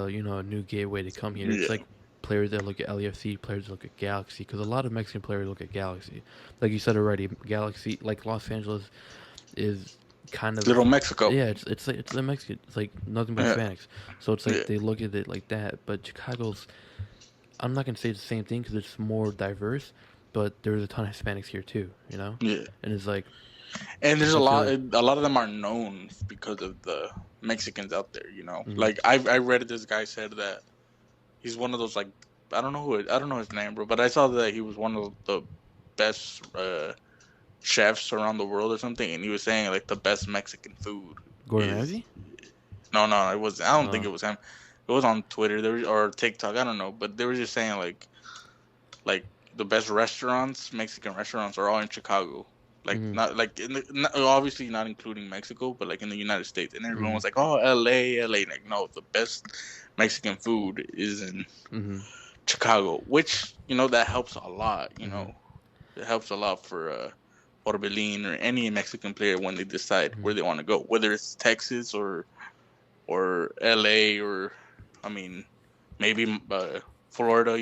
new gateway to come here. It's Yeah. like players that look at LAFC, players that look at Galaxy, because a lot of Mexican players look at Galaxy. Like you said already, Galaxy, like Los Angeles, is kind of Little Mexico. yeah, it's the Mexican. It's like nothing but Yeah. Hispanics. So it's Yeah. like they look at it like that. But Chicago's, I'm not gonna say it's the same thing because it's more diverse, but there's a ton of Hispanics here too. You know, Yeah. and it's like And there's I a feel lot. like A lot of them are known because of the Mexicans out there. You know, mm, like I read this guy said that he's one of those like I don't know his name, bro, but I saw that he was one of the best chefs around the world or something, and he was saying like the best Mexican food Gordon is Ramsay. no, it was I don't think Uh, it was him. It was on Twitter or TikTok, I don't know, but they were just saying like the best restaurants, Mexican restaurants, are all in Chicago. Like mm-hmm, not like obviously not including Mexico, but like in the United States, and everyone mm-hmm, was like, "Oh, L.A." Like, no, the best Mexican food is in mm-hmm, Chicago, which that helps a lot. mm-hmm, It helps a lot for Orbelin or any Mexican player when they decide mm-hmm. where they want to go, whether it's Texas or L.A. or I mean maybe Florida,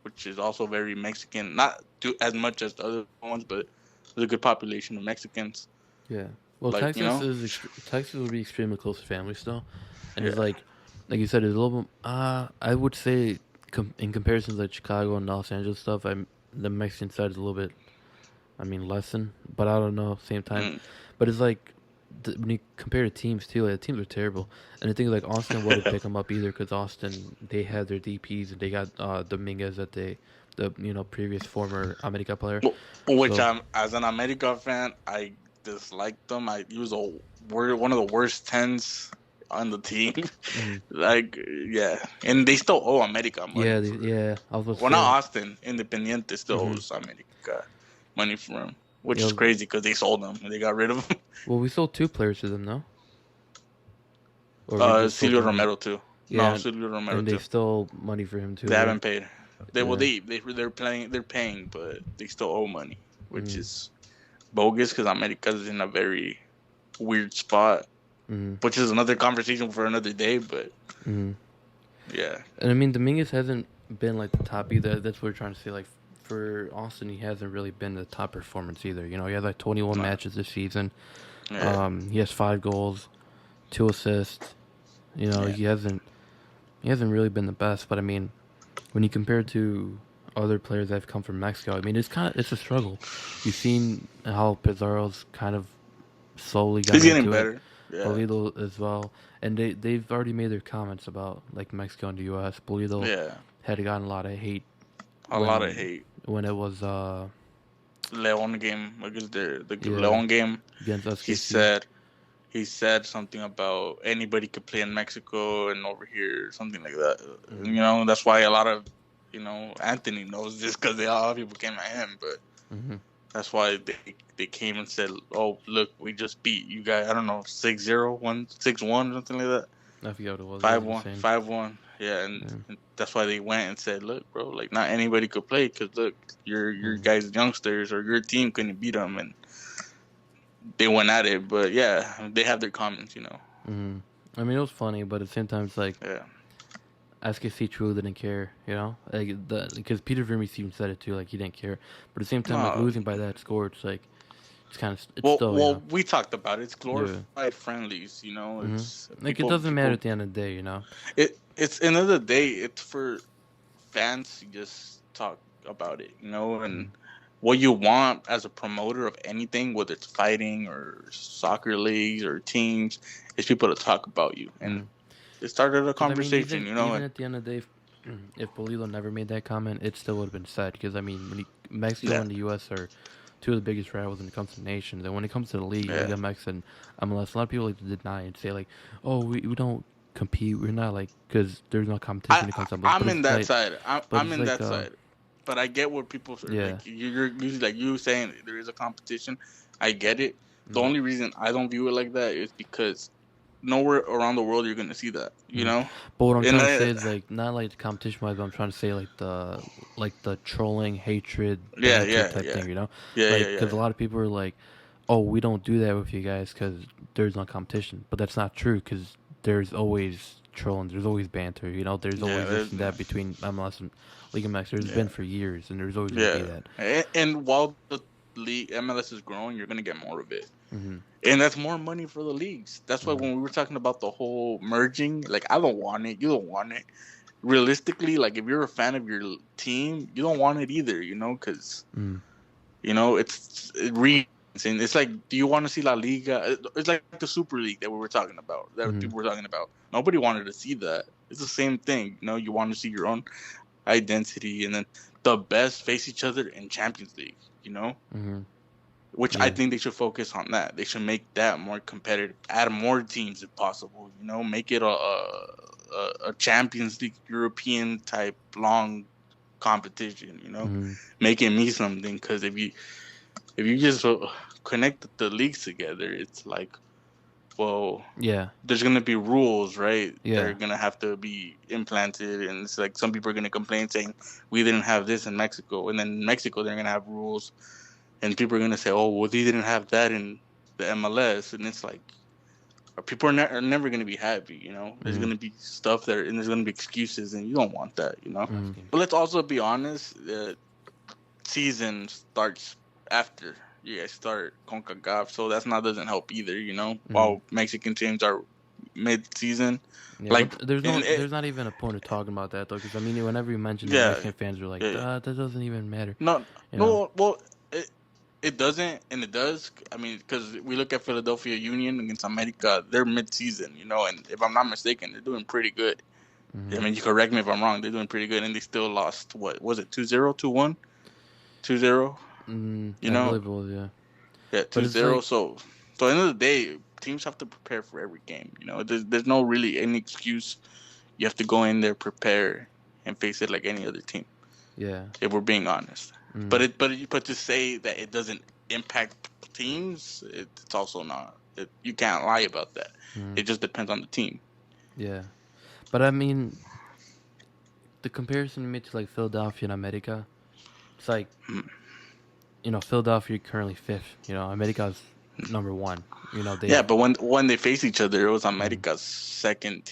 which is also very Mexican, not as much as the other ones, but there's a good population of Mexicans. Yeah. Well, Like Texas would be extremely close to family still, and it's yeah, like you said, it's a little bit. I would say in comparison to like Chicago and Los Angeles stuff, the Mexican side is a little bit. I mean, lessen, but I don't know. Same time, mm. but it's like when you compare the teams too, like the teams are terrible. And I think like Austin wouldn't pick them up either because Austin they had their DPS and they got Dominguez that the previous former America player. Which So as an America fan, I disliked them. He was one of the worst tens on the team. mhm. Like yeah, and they still owe America money. Yeah, I was about to Well, not say. Austin. Independiente still Hmm. owes America money for him, which Yeah, is crazy because they sold him and they got rid of him. well, we sold two players to them, no? Or we just sold Silvio them one. Romero too. No, Yeah, Silvio Romero and they too. stole money for him too, They right? haven't paid. Yeah. They're paying, but they still owe money, which Mm-hmm. is bogus because America's in a very weird spot, Mm-hmm. which is another conversation for another day. But Mm-hmm. yeah, And I mean, Dominguez hasn't been like the top either. That's what we're trying to say. Like for Austin, he hasn't really been the top performance either. You know, he has like 21 nah, matches this season. yeah, He has 5 goals, 2 assists. You know, yeah. he hasn't really been the best. But I mean, when you compare it to other players that have come from Mexico, I mean, it's a struggle. You've seen how Pizarro's kind of slowly He's gotten getting into it. better. Yeah, Polito as well, and they've already made their comments about like Mexico and the U.S. Polito yeah. had gotten a lot of hate A lot of when hate. when it was Leon game against the yeah Leon game. against He SKC. said he said something about anybody could play in Mexico and over here, something like that. Mm-hmm. That's why a lot of Anthony knows this because a lot of people came at him, but Mm-hmm. that's why they came and said, "Oh, look, we just beat you guys. I don't know, 6-0, 6-1, something like that, I forgot what it was. It was 5-1, insane. 5-1." Yeah, Yeah. and that's why they went and said, "Look, bro, like not anybody could play because look, your Mm-hmm. guys youngsters or your team couldn't beat them," and they went at it. But yeah, they have their comments. Mm-hmm. I mean, it was funny, but at the same time, it's like Yeah, SKC truly didn't care, you know, like because Peter Vermes even said it too, like he didn't care. But at the same time, like no. losing by that score, it's like it's kind of it's Well, still well, we talked about it. It's yeah. glorified friendlies. Mm-hmm. It's Like it doesn't matter at the end of the day, you know. It's another day. It's for fans to just talk about it, and Mm-hmm. what you want as a promoter of anything, whether it's fighting or soccer leagues or teams, is people to talk about you. Mm-hmm. And It started a Because I mean, conversation, you know. even at the end of the day, if Bolillo never made that comment, it still would have been said. Because I mean, Mexico Yeah, and the U.S. are two of the biggest rivals when it comes to nations, and when it comes to the league, yeah. Liga MX and MLS, a lot of people like to deny and say like, "Oh, we don't compete. We're not like because there's no competition when it comes to MLS." I'm in that side. But I'm it's in like, that side. But I get what people are yeah, like. You're usually like you saying there is a competition. I get it. The mm, only reason I don't view it like that is because nowhere around the world you're gonna see that. You mm. know, But what I'm and trying to say is like not like the competition wise, but I'm trying to say like the trolling, hatred, yeah, banter yeah, type yeah, thing. You know, yeah, yeah, like yeah, because a lot of people are like, "Oh, we don't do that with you guys because there's no competition," but that's not true because there's always trolling, there's always banter. You know, there's yeah. always this and that between MLS and League of Max. There's Yeah, been for years, and there's always gonna be yeah. that. And while the league MLS is growing, you're gonna get more of it. Hmm. And that's more money for the leagues. That's why Hmm. when we were talking about the whole merging, like I don't want it, you don't want it. Realistically, like if you're a fan of your team, you don't want it either, you know, because Mm. you know it reads and it's like, do you want to see La Liga? It's like the Super League that we were talking about, that Hmm. people were talking about. Nobody wanted to see that. It's the same thing, you know. You want to see your own identity, and then the best face each other in Champions League, you know. Hmm. Which I Yeah. think they should focus on that. They should make that more competitive. Add more teams if possible. You know, make it a Champions League European type long competition. You know, Hmm. make it mean something. Because if you just connect the leagues together, it's like, well, Yeah. there's gonna be rules, right? That are Yeah. gonna have to be implanted, and it's like some people are gonna complain saying we didn't have this in Mexico, and then in Mexico they're gonna have rules and people are gonna say, "Oh, well, they didn't have that in the MLS," and it's like, people are never gonna be happy. You know, there's Hmm. gonna be stuff there, and there's gonna be excuses, and you don't want that. You know, Hmm. but let's also be honest. The season starts after you guys start CONCACAF, so that's not doesn't help either. You know, Hmm. while Mexican teams are mid-season, Yeah, like, but and there's not even a point of talking about that though, because I mean, whenever you mention it, yeah, Mexican fans are like, yeah, that doesn't even matter, no, you know. no, well. It doesn't, and it does. I mean, because we look at Philadelphia Union against America, they're mid-season, you know, and if I'm not mistaken, they're doing pretty good. I Hmm. mean, you correct me if I'm wrong. They're doing pretty good, and they still lost. What was it? 2-0, 2-1, 2-0. You I know, believe it was, yeah. yeah, But two it's zero. like, So at the end of the day, teams have to prepare for every game. You know, there's no really any excuse. You have to go in there, prepare, and face it like any other team. yeah. If we're being honest. Hmm. But to say that it doesn't impact teams, it's also not. You can't lie about that. Hmm. It just depends on the team. Yeah. But I mean, the comparison you made to like Philadelphia and America, it's like, Mm. Philadelphia currently fifth. America's number one. Yeah, They've. but when they faced each other, it was Mm. America's second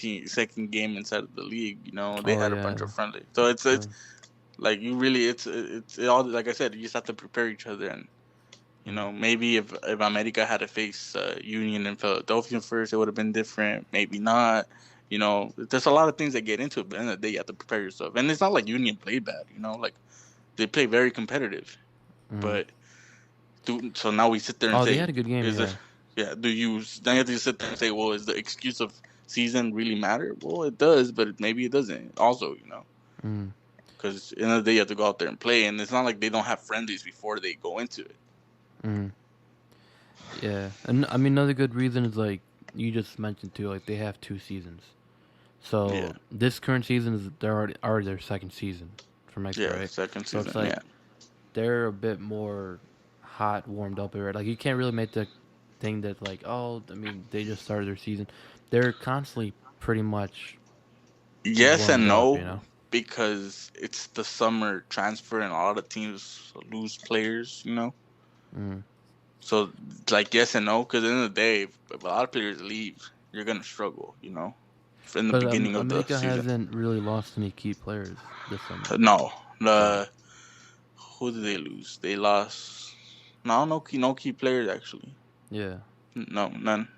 game inside of the league. You know, they Oh had a bunch of yeah. friendly. So it's True. like you really it all, like I said, you just have to prepare each other. And you Mm. know, maybe if America had to face Union and Philadelphia first, it would have been different. Maybe not. You know, there's a lot of things that get into it, but at the end of the day, you have to prepare yourself. And it's not like Union played bad. You know, like they play very competitive. Mm. But so now we sit there and Oh, they say, had a good game. is it? Yeah. Yeah. Do you now you have to sit there and say, well, is the excuse of season really matter? Well, it does, but maybe it doesn't. Also, you know, Mm. because at the end of the day, you have to go out there and play, and it's not like they don't have friendlies before they go into it. Mm. Yeah, and I mean another good reason is like you just mentioned too. Like they have 2 seasons, Yeah. so this current season is they're already their second season for Mexico, Yeah. right? Second So it's season. like Yeah. they're a bit more hot, warmed up, right? Like you can't really make the thing that like, oh, I mean they just started their season. They're constantly pretty much Yes warmed and up, you no, know. because it's the summer transfer and a lot of teams lose players, you know? Mm. So, like, yes and no, because at the end of the day, if a lot of players leave, you're going to struggle, you know, in the But beginning of the America season. hasn't really lost any key players this summer, No. so Who did they lose? They lost. No key players, actually. yeah. No, none.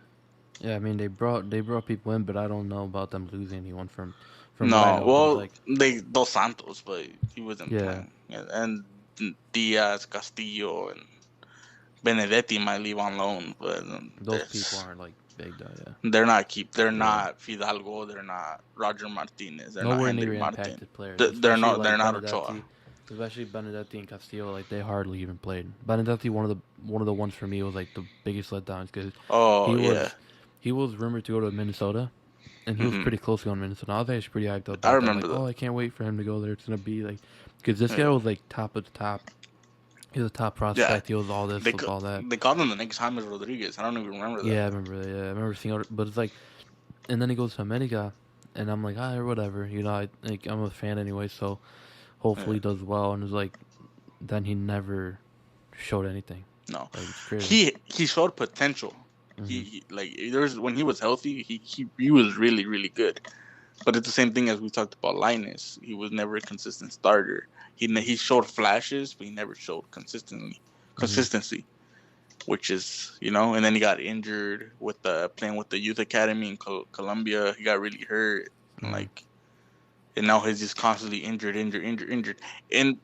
Yeah, I mean they brought people in, but I don't know about them losing anyone from what I No, know. But it's well, like they Dos Santos, but he wasn't yeah, playing. Yeah, and Diaz, Castillo, and Benedetti might leave on loan, but those people aren't like big though. Yeah. They're Yeah. not Fidalgo. They're not Roger Martinez. They're not Nowhere Henry near Martin. impacted players, They're especially not. They're like not Ochoa. Benedetti and Castillo. Like they hardly even played. Benedetti, one of the ones for me was like the biggest letdowns because Oh he yeah. was he was rumored to go to Minnesota, and he was Hmm. pretty close to going to Minnesota. I was actually pretty hyped up I about that. remember Like, that. oh, I can't wait for him to go there. It's gonna be like, because this guy Yeah. was like top of the top. He was a top Yeah. prospect. He was all this, They was all that. they called him the next James Rodriguez. I don't even remember that. Yeah, I remember. Yeah, I remember seeing. But it's like, and then he goes to America, and I'm like, ah, whatever. You know, I'm a fan anyway, so hopefully Yeah. he does well. And it's like, then he never showed anything. No, Like it's crazy. he showed potential. Hmm. Like there's when he was healthy, he was really really good. But it's the same thing as we talked about Linus. He was never a consistent starter. He showed flashes, but he never showed Hmm. consistency. Which is and then he got injured with the playing with the youth academy in Colombia. He got really hurt, and Hmm. and now he's just constantly injured. And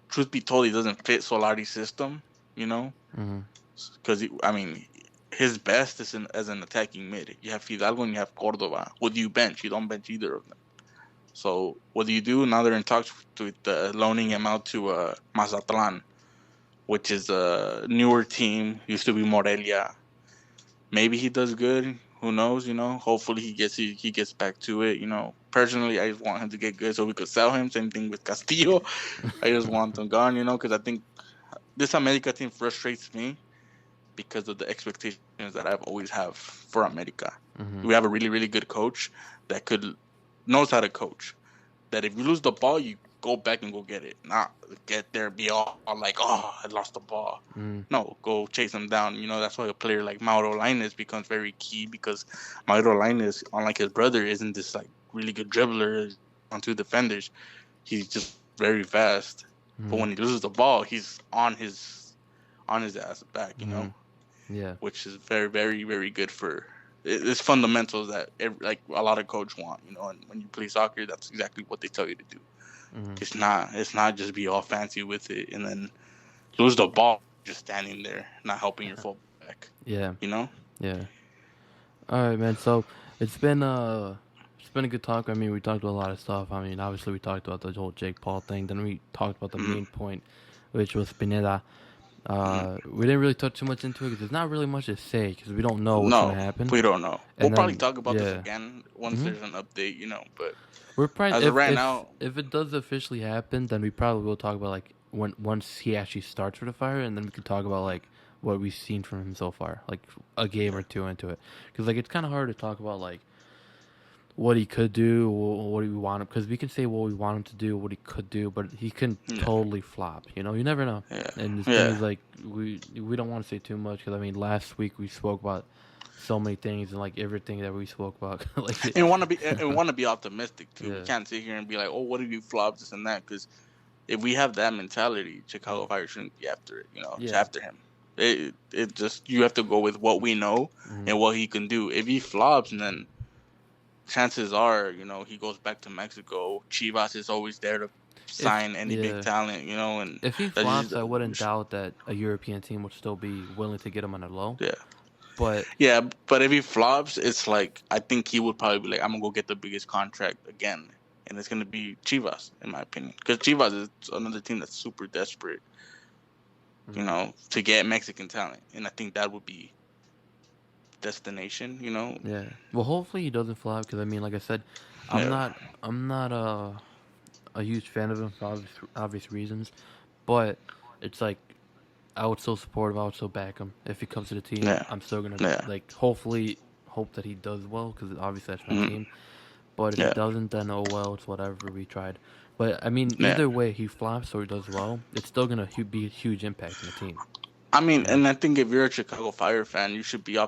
truth be told, he doesn't fit Solari's system. You know, Hmm. because I mean, his best is as an attacking mid. You have Fidalgo and you have Cordova. What do you bench? You don't bench either of them. So what do you do? Now they're in talks with loaning him out to Mazatlan, which is a newer team. Used to be Morelia. Maybe he does good. Who knows? Hopefully he gets back to it. Personally, I just want him to get good so we could sell him. Same thing with Castillo. I just want him gone. Because I think this America team frustrates me because of the expectations that I've always have for America. Hmm. We have a really, really good coach that knows how to coach. That if you lose the ball, you go back and go get it. Not get there, be all like, oh, I lost the ball. Hmm. No, go chase them down. That's why a player like Mauro Linus becomes very key because Mauro Linus, unlike his brother, isn't this like really good dribbler on two defenders. He's just very fast. But Hmm. when he loses the ball, he's on his ass back. Hmm. Yeah. Which is very, very, very good for it's fundamentals that like a lot of coach want, and when you play soccer, that's exactly what they tell you to do. Hmm. It's not just be all fancy with it and then lose the ball just standing there, not helping your fullback. Yeah. You know? Yeah. All right, man. So it's been a good talk. I mean, we talked about a lot of stuff. I mean, obviously we talked about the whole Jake Paul thing. Then we talked about the Mm-hmm. main point, which was Pineda. Mm-hmm. We didn't really touch too much into it because there's not really much to say because we don't know what's gonna No, happen. we don't know. We'll And probably then talk about this yeah, again once hmm there's an update, but we're probably as of right now, if it does officially happen, then we probably will talk about like once he actually starts for the Fire, and then we can talk about like what we've seen from him so far, like a game or two into it, because like it's kind of hard to talk about like what he could do, what we want him, because we can say what we want him to do, what he could do, but he can yeah, totally flop. You never know. yeah, And the thing yeah. is, like, we don't want to say too much because I mean, last week we spoke about so many things and like everything that we spoke about, like, And want to be optimistic too. We yeah, can't sit here and be like, "Oh, what if you flop this and that?" Because if we have that mentality, Chicago Fire shouldn't be after it. It's yeah, after him. It just you have to go with what we know hmm and what he can do. If he flops, then chances are, he goes back to Mexico. Chivas is always there to if sign any big yeah, talent, and if he that's flops, I wouldn't just doubt that a European team would still be willing to get him on a low. yeah. But Yeah, but if he flops, it's like I think he would probably be like, "I'm gonna go get the biggest contract again," and it's gonna be Chivas, in my opinion, because Chivas is another team that's super desperate, mhm, to get Mexican talent, and I think that would be destination. yeah, well, hopefully he doesn't flop because I mean, like I said, Yeah, I'm not a huge fan of him for obvious reasons, but it's like I would still support him. I would still back him if he comes to the team. yeah, I'm still gonna yeah, like hopefully hope that he does well because obviously that's my mm, team. But if he yeah, doesn't, then oh well, it's whatever. We tried. But I mean, yeah. either way, he flops or he does well. It's still gonna be a huge impact on the team. I mean, You know? and I think if you're a Chicago Fire fan, you should be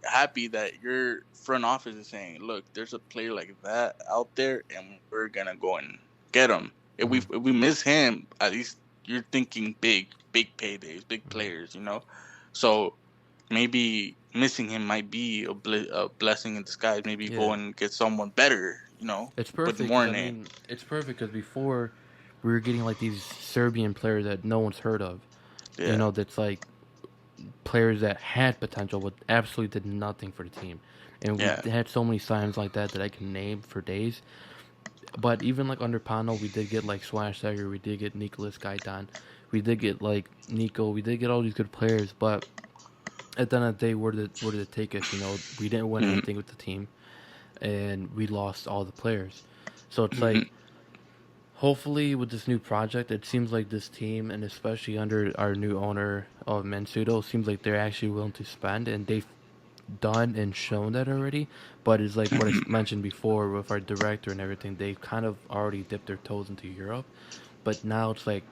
happy that your front office is saying, "Look, there's a player like that out there, and we're gonna go and get him. If we Hmm. if we miss him, at least you're thinking big paydays, big Hmm. players. So maybe missing him might be a blessing in disguise. Maybe Yeah, go and get someone better. it's Put perfect more because I in it. mean, it's perfect because before we were getting like these Serbian players that no one's heard of. Yeah, That's like players that had potential but absolutely did nothing for the team. And we Yeah. had so many signs like that I can name for days. But even like under Pano, we did get like Schweinsteiger, we did get Nicholas Gaitan, we did get like Nico, we did get all these good players. But at the end of the day, where did it take us? You know, we didn't win Hmm. anything with the team, and we lost all the players. So it's Hmm. like, hopefully with this new project, it seems like this team, and especially under our new owner of Mensudo, seems like they're actually willing to spend, and they've done and shown that already. But it's like what I mentioned before with our director and everything, they've kind of already dipped their toes into Europe. But now it's like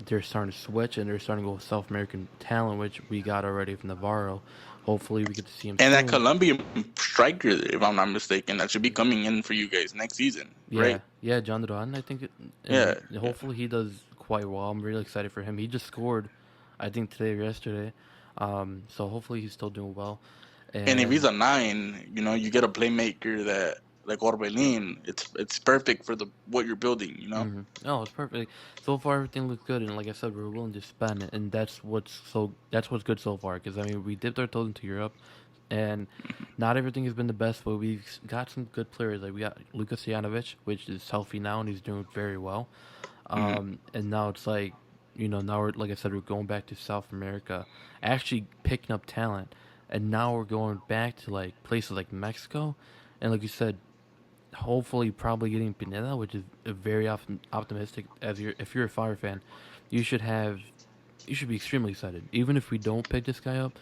they're starting to switch, and they're starting to go with South American talent, which we got already from Navarro. Hopefully we get to see him And that soon. Colombian striker, if I'm not mistaken, that should be coming in for you guys next season, Yeah, right? yeah, John Duran, I think, Yeah. and hopefully he does quite well. I'm really excited for him. He just scored, I think today or yesterday, so hopefully he's still doing well. And if he's And a 9, you get a playmaker that like Orbelin. It's perfect for the what you're building. no, it's perfect. So far, everything looks good, and like I said, we're willing to spend it, and that's what's good so far. Because I mean, we dipped our toes into Europe, and not everything has been the best, but we've got some good players. Like we got Lukas Janovic, which is healthy now, and he's doing very well. Hmm. And now it's like, now we're, like I said, we're going back to South America, actually picking up talent, and now we're going back to like places like Mexico, and like you said, hopefully probably getting Pineda, which is a very optimistic. If you're a Fire fan, you should have you should be extremely excited. Even if we don't pick this guy up,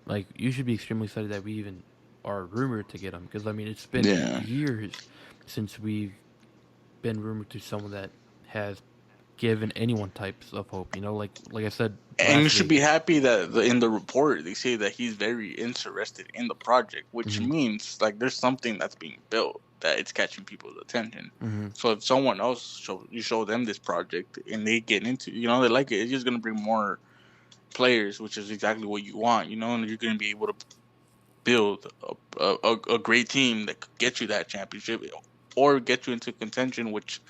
like you should be extremely excited that we even are rumored to get him. Because I mean, it's been Yeah. years since we've been rumored to someone that has given anyone types of hope. Like I said And you last should week. be happy that in the report they say that he's very interested in the project, which Hmm. means like there's something that's being built that it's catching people's attention. Hmm. So if someone else you show them this project and they get into, they like it, it's just gonna bring more players, which is exactly what you want, and you're gonna be able to build a great team that could get you that championship or get you into contention, which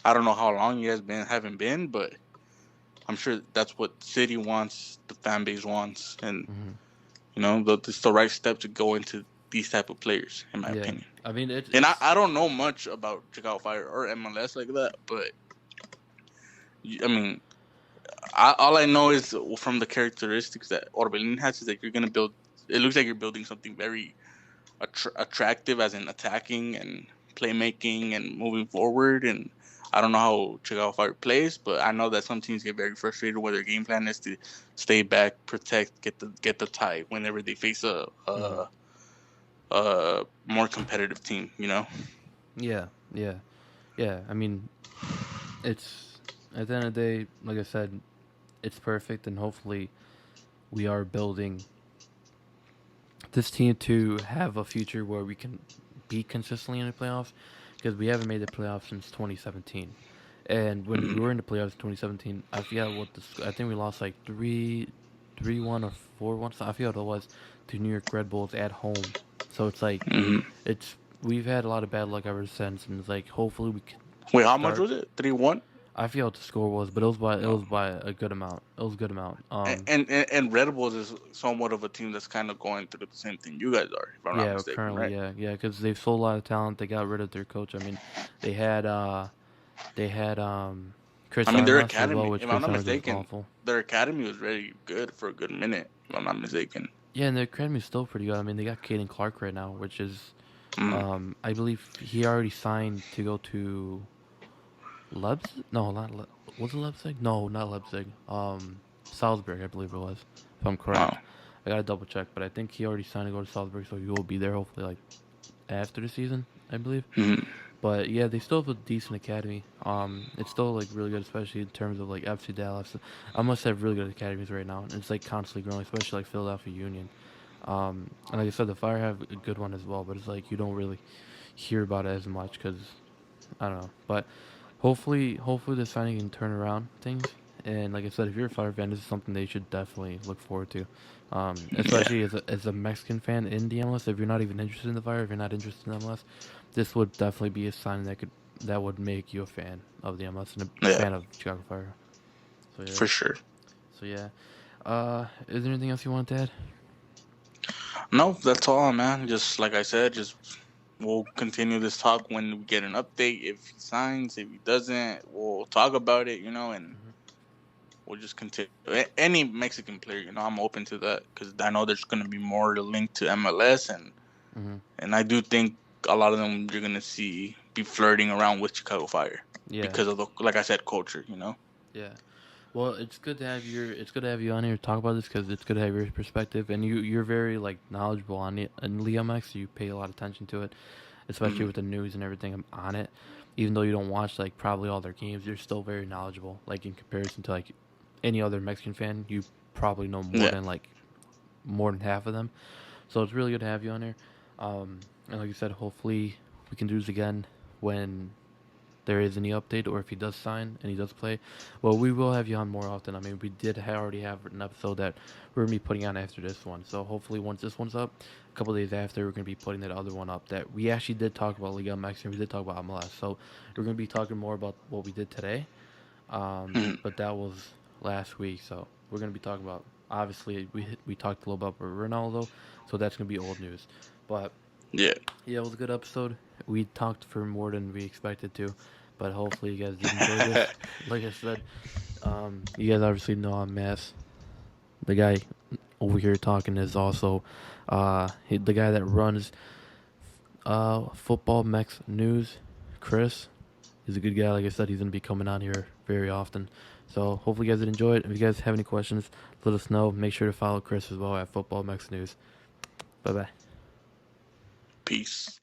I don't know how long you guys haven't been, but I'm sure that's what the city wants, the fan base wants, and Hmm. it's the right step to go into these type of players, in my Yeah, opinion. I mean And I, it's I don't know much about Chicago Fire or MLS like that, but I mean, all I know is from the characteristics that Orbelin has is that you're gonna build. It looks like you're building something very attractive, as in attacking and playmaking and moving forward. And I don't know how Chicago Fire plays, but I know that some teams get very frustrated where their game plan is to stay back, protect, get the tie whenever they face mhm. a more competitive team. Yeah, yeah, yeah. I mean, it's at the end of the day, like I said, it's perfect, and hopefully we are building this team to have a future where we can be consistently in the playoffs, because we haven't made the playoffs since 2017. And when we Mhm. were in the playoffs in 2017, I forgot I think we lost like 3-1 or 4-1. I forgot what it was, to New York Red Bulls at home. So it's like Mhm. we've had a lot of bad luck ever since, and it's like hopefully we can Wait, how much start. was it? 3-1. I forget what the score was, but it was by a good amount. It was a good amount. And Red Bulls is somewhat of a team that's kind of going through the same thing you guys are, if I'm not Yeah, mistaken, currently, right? yeah, because they've sold a lot of talent. They got rid of their coach. I mean, they had I Chris mean, their Armas as well, academy, which if I'm Chris not Armas was mistaken, awful. their academy was very good for a good minute, if I'm not mistaken. Yeah, and their academy is still pretty good. I mean, they got Caden Clark right now, which is, Mm. I believe he already signed to go to Leipzig. No, was it Leipzig? No, not Leipzig. Salzburg, I believe it was, if I'm correct. Wow. I gotta double check, but I think he already signed to go to Salzburg, so he will be there hopefully like after the season, I believe. Mhm. But yeah, they still have a decent academy. It's still like really good, especially in terms of like FC Dallas. I must have really good academies right now, and it's like constantly growing, especially like Philadelphia Union. And like I said, the Fire have a good one as well, but it's like you don't really hear about it as much because I don't know. But hopefully the signing can turn around things. And like I said, if you're a Fire fan, this is something they should definitely look forward to. Yeah. Especially as a Mexican fan in the MLS, if you're not even interested in the Fire, if you're not interested in MLS, this would definitely be a sign that would make you a fan of the MLS and a Yeah. fan of Chicago Fire. So yeah, For sure. so yeah. Is there anything else you want to add? No, that's all, man. Just like I said, just we'll continue this talk when we get an update. If he signs, if he doesn't, we'll talk about it, and Hmm. we'll just continue. Any Mexican player, I'm open to that because I know there's going to be more to link to MLS, Hmm. and I do think a lot of them you're going to see be flirting around with Chicago Fire Yeah, because of the, like I said, culture. yeah. Well, it's good to have you on here to talk about this because it's good to have your perspective, and you're very like knowledgeable on it. And Liam X, you pay a lot of attention to it, especially Hmm. with the news and everything on it. Even though you don't watch like probably all their games, you're still very knowledgeable. Like in comparison to like any other Mexican fan, you probably know Yeah. more than half of them. So it's really good to have you on here. And like you said, hopefully we can do this again when there is any update or if he does sign and he does play. Well, we will have you on more often. I mean, we did already have an episode that we're going to be putting on after this one. So hopefully once this one's up, a couple days after, we're going to be putting that other one up that we actually did talk about Liga MX and we did talk about MLS. So we're going to be talking more about what we did today. Hmm. But that was last week. So we're going to be talking about, obviously, we talked a little about Ronaldo. So that's going to be old news. But Yeah. yeah, it was a good episode. We talked for more than we expected to, but hopefully you guys did enjoy this. Like I said, you guys obviously know I'm Mass. The guy over here talking is also the guy that runs Football Mex News, Chris. He's a good guy. Like I said, he's going to be coming on here very often. So hopefully you guys did enjoy it. If you guys have any questions, let us know. Make sure to follow Chris as well at Football Mex News. Bye bye. Peace.